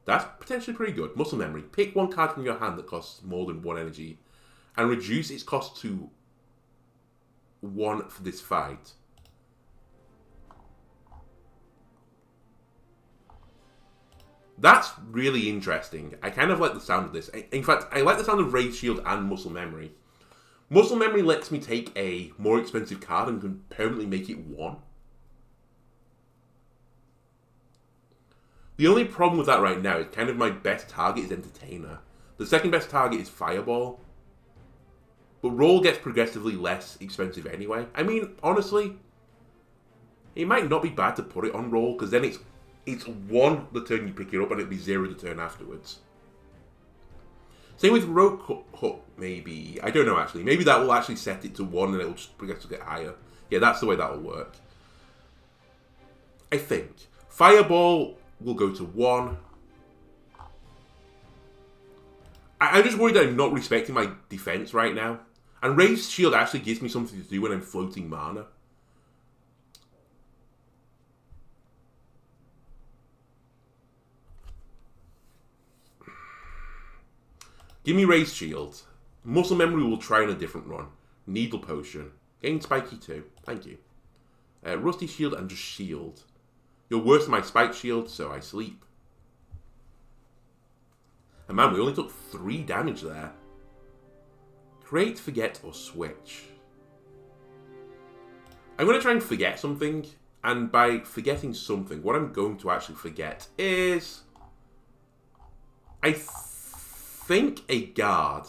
That's potentially pretty good. Muscle memory. Pick 1 card from your hand that costs more than 1 energy. And reduce its cost to 1 for this fight. That's really interesting. I kind of like the sound of this. In fact, I like the sound of Raised Shield and Muscle Memory. Muscle Memory lets me take a more expensive card and can permanently make it 1. The only problem with that right now is kind of my best target is Entertainer. The second best target is Fireball. But Roll gets progressively less expensive anyway. I mean, honestly, it might not be bad to put it on Roll, because then it's 1 the turn you pick it up, and it'll be 0 the turn afterwards. Same with Rogue Hook, maybe. I don't know, actually. Maybe that will actually set it to 1, and it'll just progress to get higher. Yeah, that's the way that will work. I think. Fireball will go to 1. I'm just worried that I'm not respecting my defense right now. And Raised Shield actually gives me something to do when I'm floating mana. Give me Raised Shield. Muscle Memory will try on a different run. Needle Potion. Gain Spiky 2. Thank you. Rusty Shield and just Shield. You're worse than my Spike Shield, so I sleep. And man, we only took 3 damage there. Create, Forget, or Switch. I'm going to try and forget something. And by forgetting something, what I'm going to actually forget is... I think a guard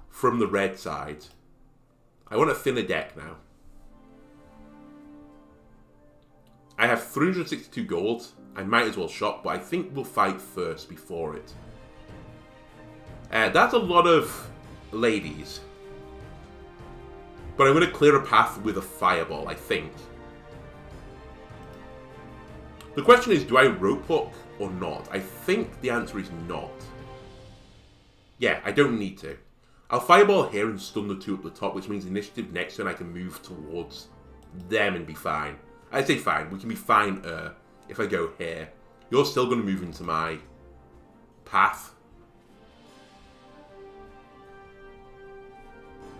from the red side. I want a thinner deck now. I have 362 gold. I might as well shop, but I think we'll fight first before it. That's a lot of ladies. But I'm going to clear a path with a fireball, I think. The question is, do I rope hook or not? I think the answer is not. Yeah, I don't need to. I'll fireball here and stun the 2 up the top, which means initiative next turn I can move towards them and be fine. I say fine, we can be fine if I go here. You're still going to move into my path.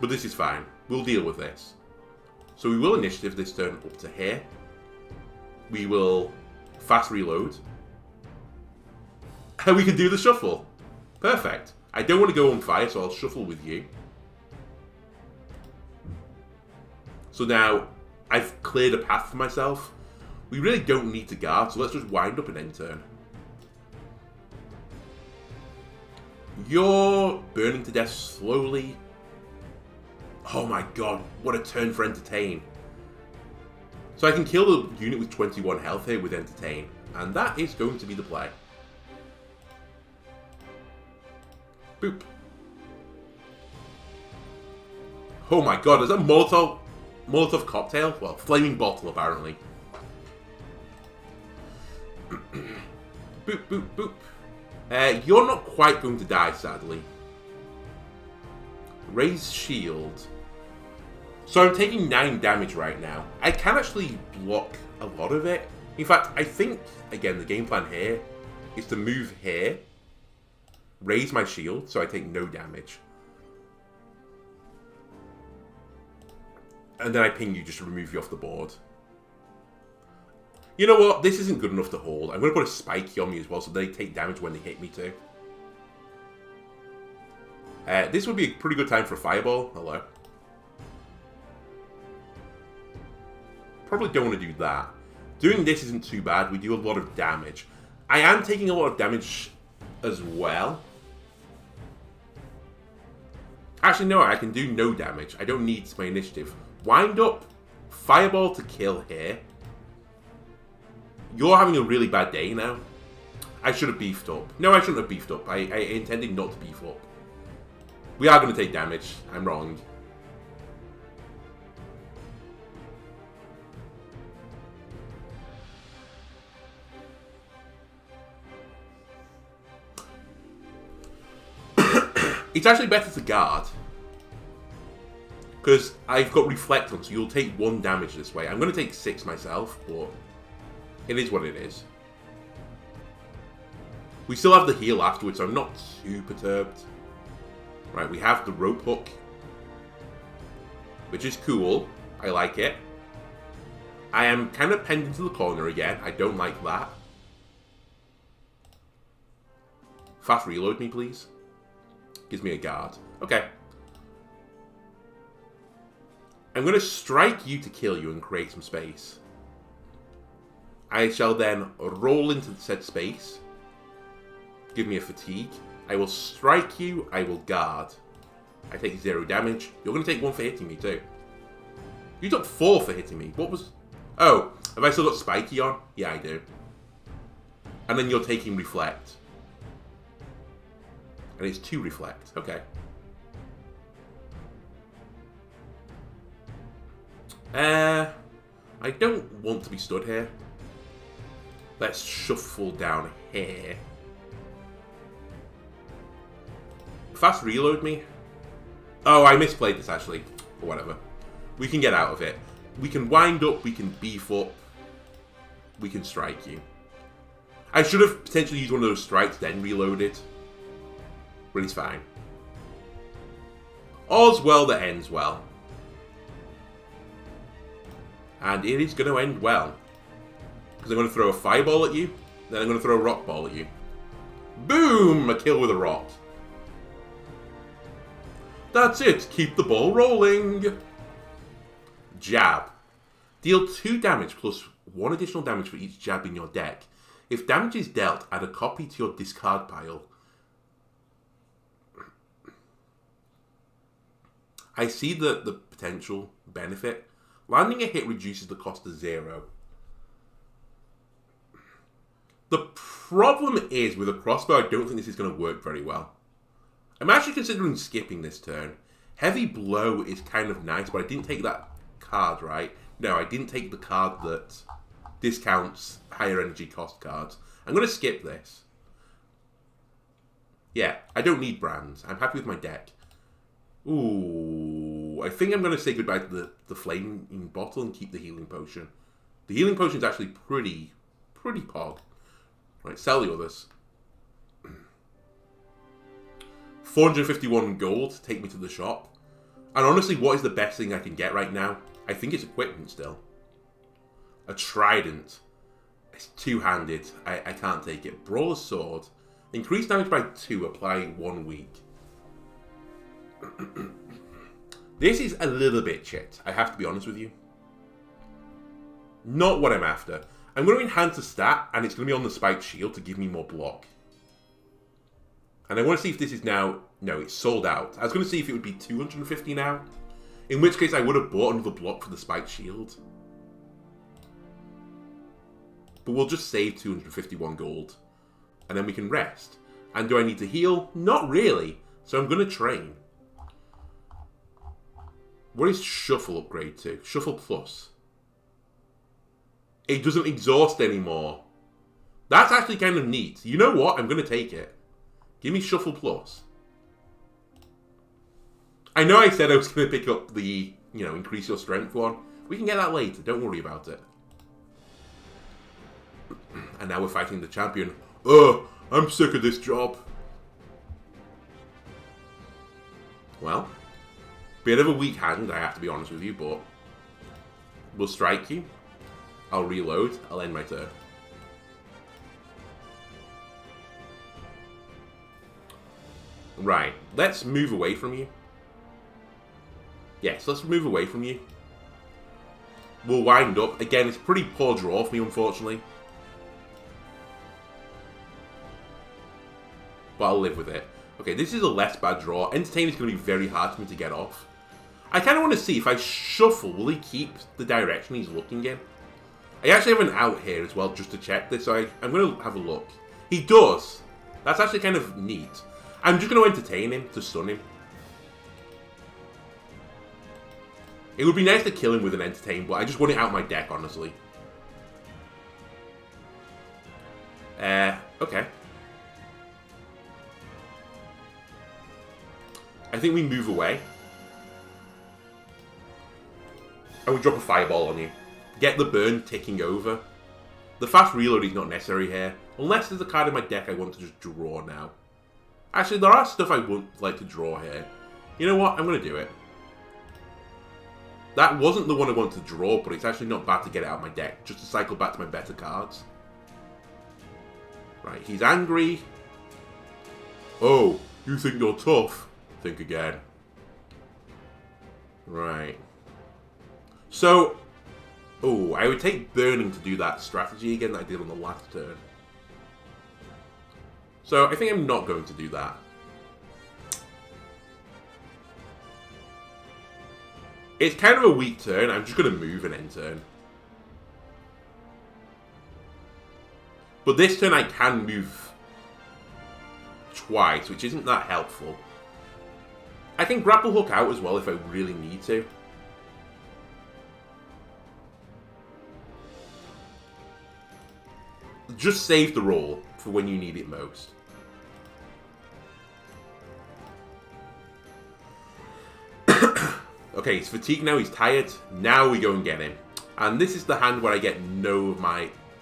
But this is fine. We'll deal with this. So we will initiative this turn up to here. We will fast reload. And we can do the shuffle. Perfect. I don't want to go on fire, so I'll shuffle with you. So now, I've cleared a path for myself. We really don't need to guard, so let's just wind up an end turn. You're burning to death slowly. Oh my god, what a turn for Entertain. So I can kill the unit with 21 health here with Entertain, and that is going to be the play. Boop. Oh my god, is that Molotov cocktail? Well, flaming bottle apparently. Boop, boop, boop. You're not quite going to die, sadly. Raise shield. So I'm taking 9 damage right now. I can actually block a lot of it. In fact, I think, again, the game plan here is to move here, raise my shield, so I take no damage. And then I ping you just to remove you off the board. You know what? This isn't good enough to hold. I'm going to put a spiky on me as well, so they take damage when they hit me too. This would be a pretty good time for a fireball. Hello. Probably don't want to do that. Doing this isn't too bad. We do a lot of damage. I am taking a lot of damage as well. Actually, no, I can do no damage. I don't need my initiative. Wind up. Fireball to kill here. You're having a really bad day now. I should have beefed up. No, I shouldn't have beefed up. I intended not to beef up. We are going to take damage. I'm wrong. It's actually better to guard. Because I've got Reflect on, so you'll take 1 damage this way. I'm going to take 6 myself, but it is what it is. We still have the heal afterwards, so I'm not too perturbed. Right, we have the rope hook, which is cool. I like it. I am kind of penned into the corner again. I don't like that. Fast reload me, please. Gives me a guard. Okay. I'm going to strike you to kill you and create some space. I shall then roll into the said space. Give me a fatigue. I will strike you. I will guard. I take 0 damage. You're going to take 1 for hitting me too. You took 4 for hitting me. What was... Oh, have I still got Spiky on? Yeah, I do. And then you're taking Reflect. And it's 2 Reflect. Okay. I don't want to be stood here. Let's shuffle down here. Fast reload me. Oh, I misplayed this actually. Or whatever. We can get out of it. We can wind up, we can beef up. We can strike you. I should have potentially used one of those strikes, then reloaded. But it's fine. All's well that ends well. And it is going to end well. Because I'm going to throw a fireball at you, then I'm going to throw a rock ball at you. Boom! A kill with a rock. That's it. Keep the ball rolling. Jab. Deal 2 damage plus 1 additional damage for each jab in your deck. If damage is dealt, add a copy to your discard pile. I see the potential benefit. Landing a hit reduces the cost to 0. The problem is, with a crossbow, I don't think this is going to work very well. I'm actually considering skipping this turn. Heavy blow is kind of nice, but I didn't take that card, right? No, I didn't take the card that discounts higher energy cost cards. I'm going to skip this. Yeah, I don't need brands. I'm happy with my deck. Ooh, I think I'm going to say goodbye to the flaming bottle and keep the healing potion. The healing potion is actually pretty pog. Right, sell the others. 451 gold to take me to the shop. And honestly, what is the best thing I can get right now? I think it's equipment still. A trident. It's two-handed. I can't take it. Brawler's sword. Increase damage by 2. Apply 1 week. This is a little bit shit. I have to be honest with you. Not what I'm after. I'm going to enhance a stat, and it's going to be on the spiked shield to give me more block. And I want to see if this is now... No, it's sold out. I was going to see if it would be 250 now. In which case, I would have bought another block for the spiked shield. But we'll just save 251 gold. And then we can rest. And do I need to heal? Not really. So I'm going to train. What is Shuffle upgrade to? Shuffle Plus. It doesn't exhaust anymore. That's actually kind of neat. You know what? I'm going to take it. Give me Shuffle Plus. I know I said I was going to pick up the, increase your strength one. We can get that later. Don't worry about it. And now we're fighting the champion. Ugh, I'm sick of this job. Well, bit of a weak hand, I have to be honest with you, but we'll strike you. I'll reload. I'll end my turn. Right, let's move away from you. Yes, let's move away from you. We'll wind up. Again, it's a pretty poor draw for me, unfortunately. But I'll live with it. Okay, this is a less bad draw. Entertain is going to be very hard for me to get off. I kind of want to see if I shuffle, will he keep the direction he's looking in? I actually have an out here as well, just to check this, so I'm going to have a look. He does. That's actually kind of neat. I'm just going to entertain him to stun him. It would be nice to kill him with an entertain, but I just want it out my deck, honestly. Okay. I think we move away. And we drop a fireball on you. Get the burn ticking over. The fast reload is not necessary here. Unless there's a card in my deck I want to just draw now. Actually, there are stuff I would like to draw here. You know what? I'm going to do it. That wasn't the one I wanted to draw, but it's actually not bad to get it out of my deck. Just to cycle back to my better cards. Right, he's angry. Oh, you think you're tough? Think again. Right. So, oh, I would take burning to do that strategy again that I did on the last turn. So, I think I'm not going to do that. It's kind of a weak turn. I'm just going to move and end turn. But this turn I can move twice, which isn't that helpful. I can grapple hook out as well if I really need to. Just save the roll for when you need it most. Okay, he's fatigued now, he's tired. Now we go and get him. And this is the hand where I get no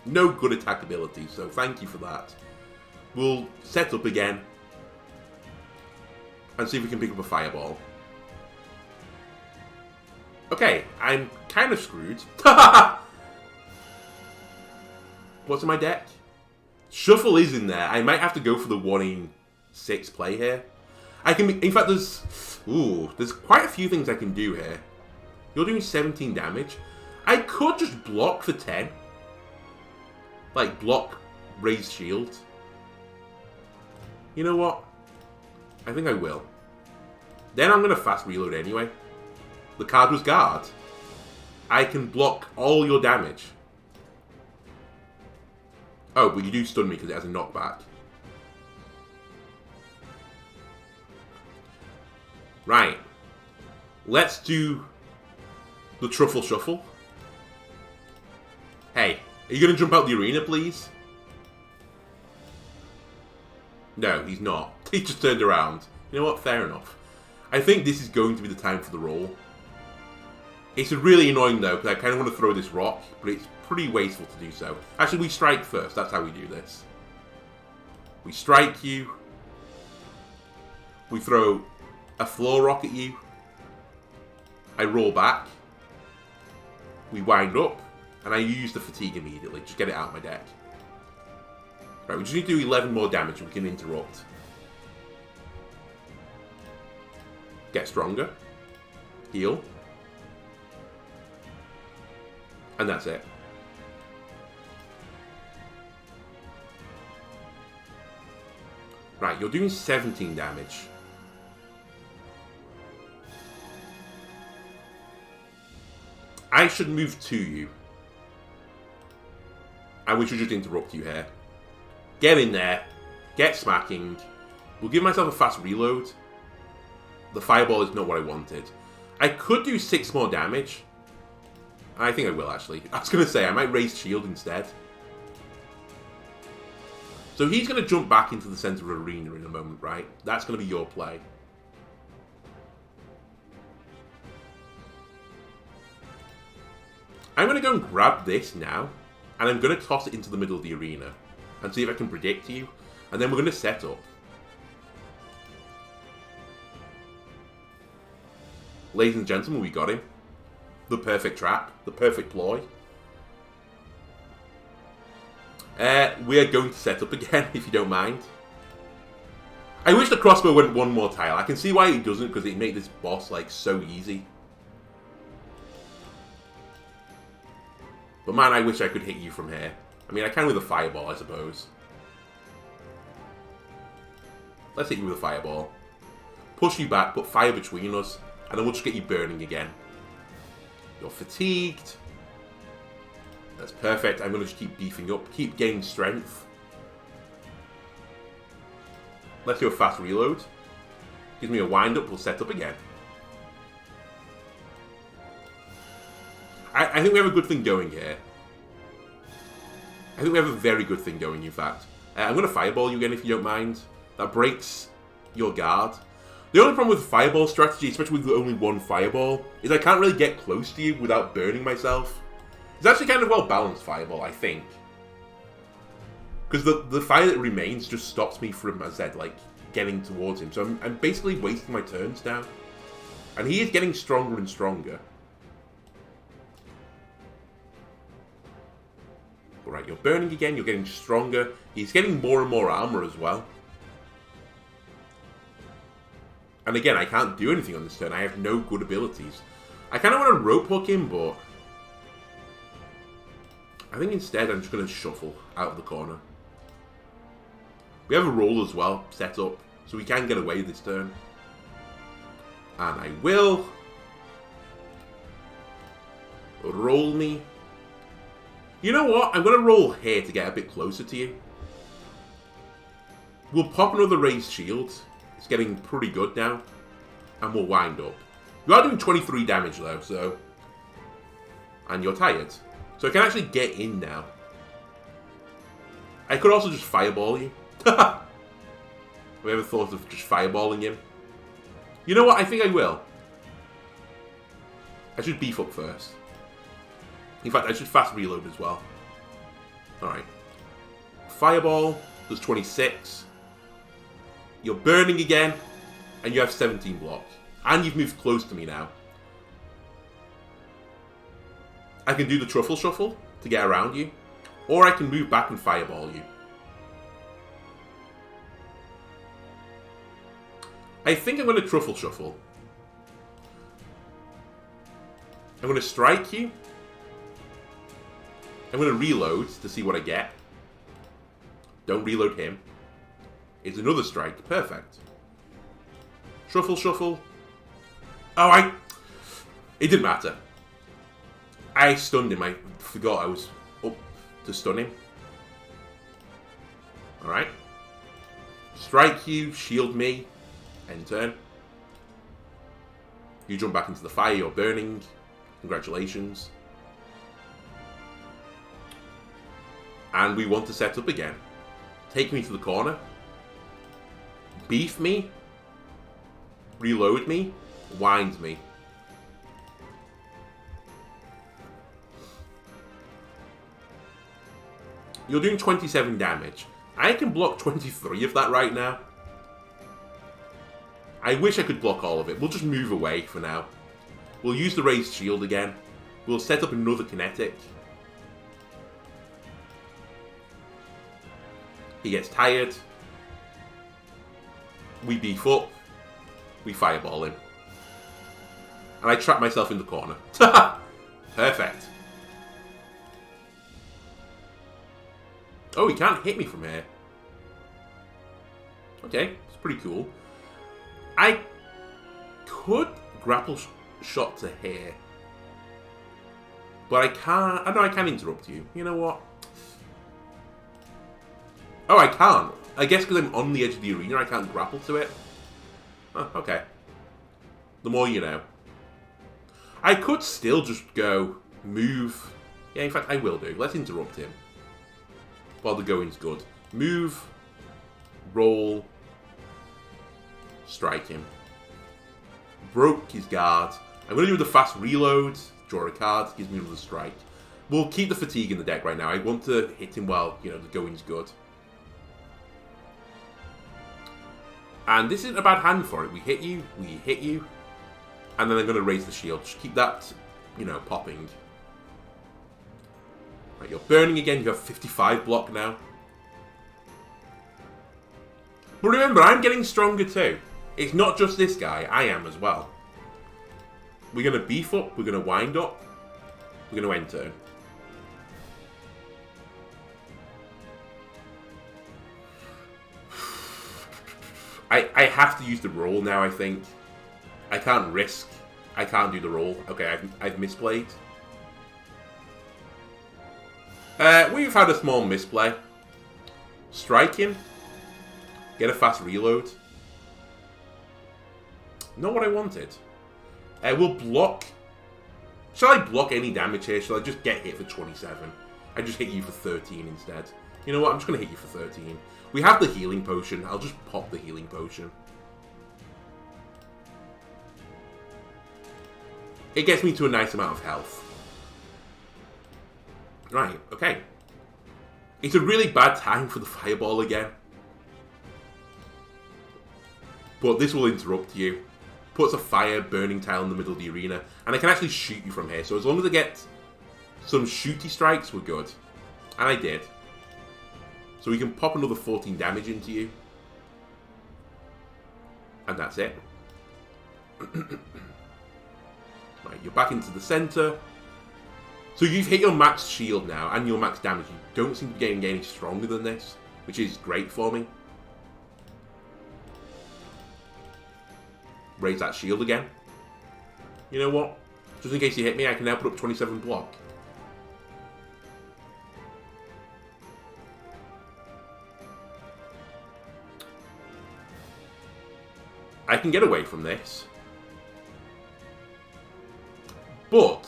good attack ability, so thank you for that. We'll set up again. And see if we can pick up a fireball. Okay, I'm kind of screwed. What's in my deck? Shuffle is in there. I might have to go for the 1 in 6 play here. I can in fact, there's quite a few things I can do here. You're doing 17 damage. I could just block for 10. Like, block raised shield. You know what? I think I will. Then I'm going to fast reload anyway. The card was guard. I can block all your damage. Oh, but you do stun me because it has a knockback. Right. Let's do the Truffle Shuffle. Hey, are you going to jump out the arena, please? No, he's not. He just turned around. You know what? Fair enough. I think this is going to be the time for the roll. It's really annoying though, because I kind of want to throw this rock, but it's pretty wasteful to do so. Actually, we strike first. That's how we do this. We strike you. We throw a floor rock at you. I roll back. We wind up. And I use the fatigue immediately. Just get it out of my deck. Right, we just need to do 11 more damage and we can interrupt. Get stronger. Heal. And that's it. Right, you're doing 17 damage. I should move to you. And we should just interrupt you here. Get in there. Get smacking. We'll give myself a fast reload. The fireball is not what I wanted. I could do 6 more damage. I think I will, actually. I was going to say, I might raise shield instead. So he's going to jump back into the center of arena in a moment, right? That's going to be your play. I'm going to go and grab this now. And I'm going to toss it into the middle of the arena. And see if I can predict you. And then we're going to set up. Ladies and gentlemen, we got him. The perfect trap. The perfect ploy. We are going to set up again, if you don't mind. I wish the crossbow went one more tile. I can see why it doesn't, because it made this boss, like, so easy. But man, I wish I could hit you from here. I mean, I can with a fireball, I suppose. Let's hit you with a fireball. Push you back, put fire between us, and then we'll just get you burning again. You're fatigued. That's perfect. I'm going to just keep beefing up. Keep gaining strength. Let's do a fast reload. Gives me a wind up. We'll set up again. I think we have a good thing going here. I think we have a very good thing going, in fact. I'm going to fireball you again, if you don't mind. That breaks your guard. The only problem with fireball strategy, especially with only one fireball, is I can't really get close to you without burning myself. It's actually kind of well balanced fireball, I think. Because the fire that remains just stops me from, as I said, like, getting towards him. So I'm basically wasting my turns now. And he is getting stronger and stronger. Alright, you're burning again, you're getting stronger. He's getting more and more armor as well. And again, I can't do anything on this turn. I have no good abilities. I kind of want to rope hook him, but I think instead I'm just going to shuffle out of the corner. We have a roll as well set up, so we can get away this turn. And I will. Roll me. You know what? I'm going to roll here to get a bit closer to you. We'll pop another raised shield. It's getting pretty good now. And we'll wind up. You are doing 23 damage though, so. And you're tired. So I can actually get in now. I could also just fireball you. Have you ever thought of just fireballing him? You know what? I think I will. I should beef up first. In fact, I should fast reload as well. Alright. Fireball does 26. You're burning again, and you have 17 block. And you've moved close to me now. I can do the Truffle Shuffle to get around you, or I can move back and fireball you. I think I'm going to Truffle Shuffle. I'm going to strike you. I'm going to reload to see what I get. Don't reload him. It's another strike. Perfect. Truffle Shuffle. Oh, it didn't matter. I stunned him. I forgot I was up to stun him. Alright. Strike you. Shield me. End turn. You jump back into the fire. You're burning. Congratulations. And we want to set up again. Take me to the corner. Beef me. Reload me. Wind me. You're doing 27 damage. I can block 23 of that right now. I wish I could block all of it. We'll just move away for now. We'll use the raised shield again. We'll set up another kinetic. He gets tired. We beef up. We fireball him. And I trap myself in the corner. Perfect. Oh, he can't hit me from here. Okay, it's pretty cool. I could grapple shot to here. But I can't... I know I can interrupt you. You know what? Oh, I can't. I guess because I'm on the edge of the arena, I can't grapple to it. Oh, okay. The more you know. I could still just go move. Yeah, in fact, I will do. Let's interrupt him. While the going's good. Move. Roll. Strike him. Broke his guard. I'm going to do the fast reload. Draw a card. Gives me another strike. We'll keep the fatigue in the deck right now. I want to hit him while, you know, the going's good. And this isn't a bad hand for it. We hit you. We hit you. And then I'm going to raise the shield. Just keep that, you know, popping. Right, you're burning again. You have 55 block now. But remember, I'm getting stronger too. It's not just this guy. I am as well. We're going to beef up. We're going to wind up. We're going to end turn. I have to use the roll now, I think. I can't risk. I can't do the roll. Okay, I've misplayed. We've had a small misplay. Strike him. Get a fast reload. Not what I wanted. We'll block. Shall I block any damage here? Shall I just get hit for 27? I just hit you for 13 instead. You know what? I'm just going to hit you for 13. We have the healing potion. I'll just pop the healing potion. It gets me to a nice amount of health. Right, okay. It's a really bad time for the fireball again. But this will interrupt you. Puts a fire burning tile in the middle of the arena. And I can actually shoot you from here. So as long as I get some shooty strikes, we're good. And I did. So we can pop another 14 damage into you. And that's it. Right, you're back into the center. So you've hit your max shield now and your max damage. You don't seem to be getting any stronger than this, which is great for me. Raise that shield again. You know what? Just in case you hit me, I can now put up 27 block. I can get away from this. But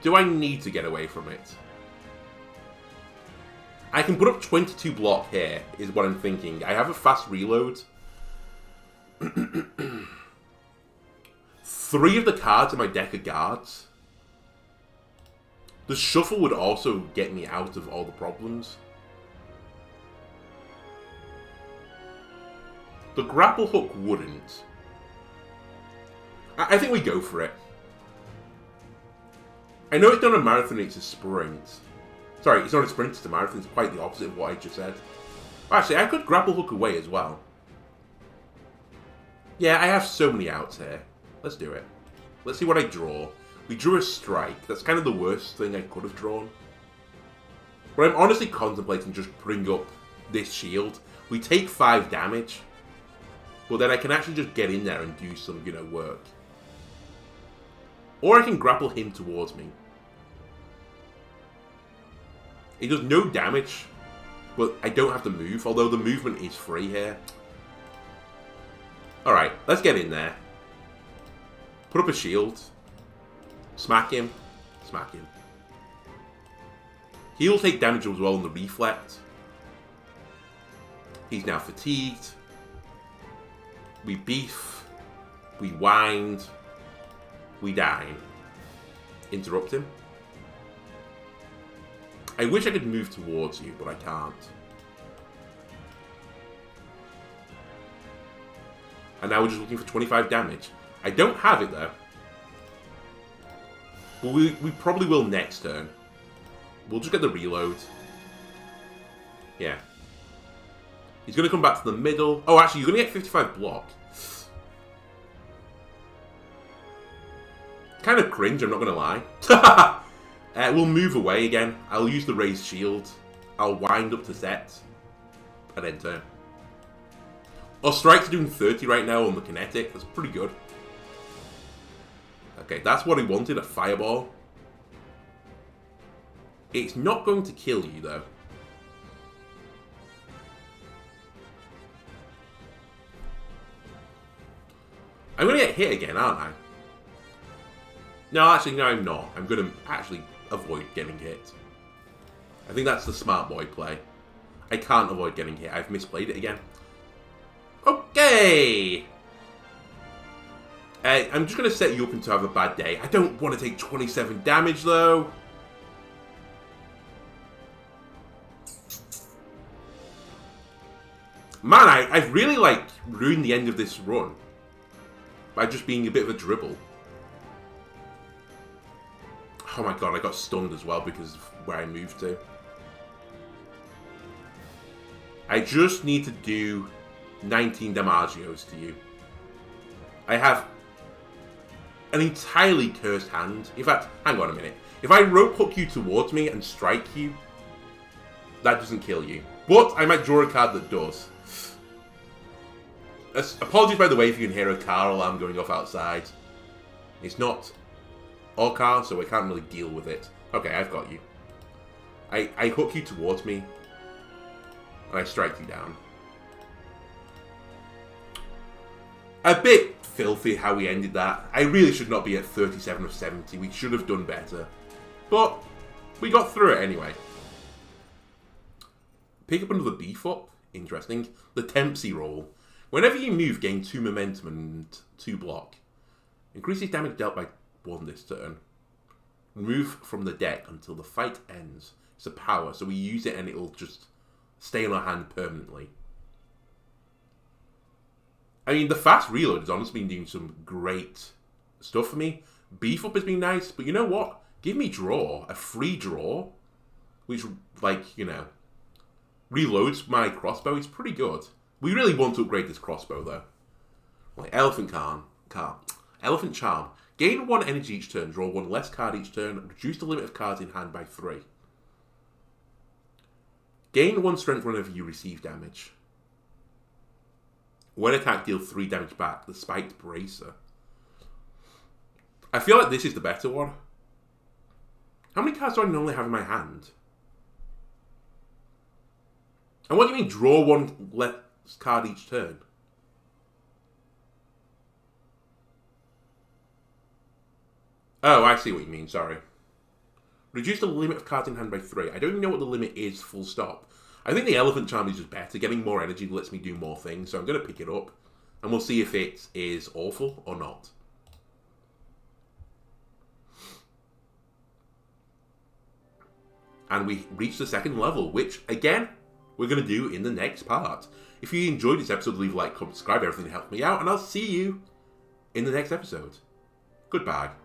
do I need to get away from it? I can put up 22 block here, is what I'm thinking. I have a fast reload. 30 3 of the cards in my deck are guards. The shuffle would also get me out of all the problems. The grapple hook wouldn't. I think we go for it. I know it's not a marathon, it's a sprint. Sorry, it's not a sprint, it's a marathon. It's quite the opposite of what I just said. Actually, I could grapple hook away as well. Yeah, I have so many outs here. Let's do it. Let's see what I draw. We drew a strike. That's kind of the worst thing I could have drawn. But I'm honestly contemplating just putting up this shield. We take 5 damage. But then I can actually just get in there and do some, you know, work. Or I can grapple him towards me. It does no damage, but I don't have to move, although the movement is free here. Alright, let's get in there. Put up a shield. Smack him. Smack him. He'll take damage as well on the reflect. He's now fatigued. We beef. We wind. We dine. Interrupt him. I wish I could move towards you, but I can't. And now we're just looking for 25 damage. I don't have it, though. But we probably will next turn. We'll just get the reload. Yeah. He's going to come back to the middle. Oh, actually, you're going to get 55 block. Kind of cringe, I'm not going to lie. We'll move away again. I'll use the raised shield. I'll wind up to set. And then turn. Our strikes are doing 30 right now on the kinetic. That's pretty good. Okay, that's what he wanted, a fireball. It's not going to kill you, though. I'm going to get hit again, aren't I? No, actually, no, I'm not. I'm going to actually avoid getting hit. I think that's the smart boy play. I can't avoid getting hit. I've misplayed it again. Okay! I'm just going to set you up and to have a bad day. I don't want to take 27 damage, though. Man, I've really, like, ruined the end of this run. By just being a bit of a dribble. Oh my god, I got stunned as well because of where I moved to. I just need to do 19 damagios to you. I have an entirely cursed hand. In fact, hang on a minute. If I rope hook you towards me and strike you, that doesn't kill you. But I might draw a card that does. Apologies, by the way, if you can hear a car alarm going off outside. It's not our car, so I can't really deal with it. Okay, I've got you. I hook you towards me, and I strike you down. A bit filthy how we ended that. I really should not be at 37 of 70. We should have done better. But we got through it anyway. Pick up another beef up. Interesting. The Tempsy roll. Whenever you move, gain 2 momentum and 2 block. Increases damage dealt by 1 this turn. Remove from the deck until the fight ends. It's a power, so we use it and it'll just stay in our hand permanently. I mean, the fast reload has honestly been doing some great stuff for me. Beef up has been nice, but you know what? Give me draw, a free draw, which, like, you know, reloads my crossbow. It's pretty good. We really want to upgrade this crossbow, though. Like, Elephant Charm. Gain 1 energy each turn, draw 1 less card each turn, reduce the limit of cards in hand by 3. Gain 1 strength whenever you receive damage. When attack, deal 3 damage back. The Spiked Bracer. I feel like this is the better one. How many cards do I normally have in my hand? And what do you mean, draw 1 less card each turn? Oh, I see what you mean, sorry. Reduce the limit of cards in hand by 3. I don't even know what the limit is, full stop. I think the Elephant Charm is just better. Getting more energy lets me do more things, so I'm going to pick it up. And we'll see if it is awful or not. and we reach the second level, which, again, we're going to do in the next part. If you enjoyed this episode, leave a like, comment, subscribe, everything helps me out, and I'll see you in the next episode. Goodbye.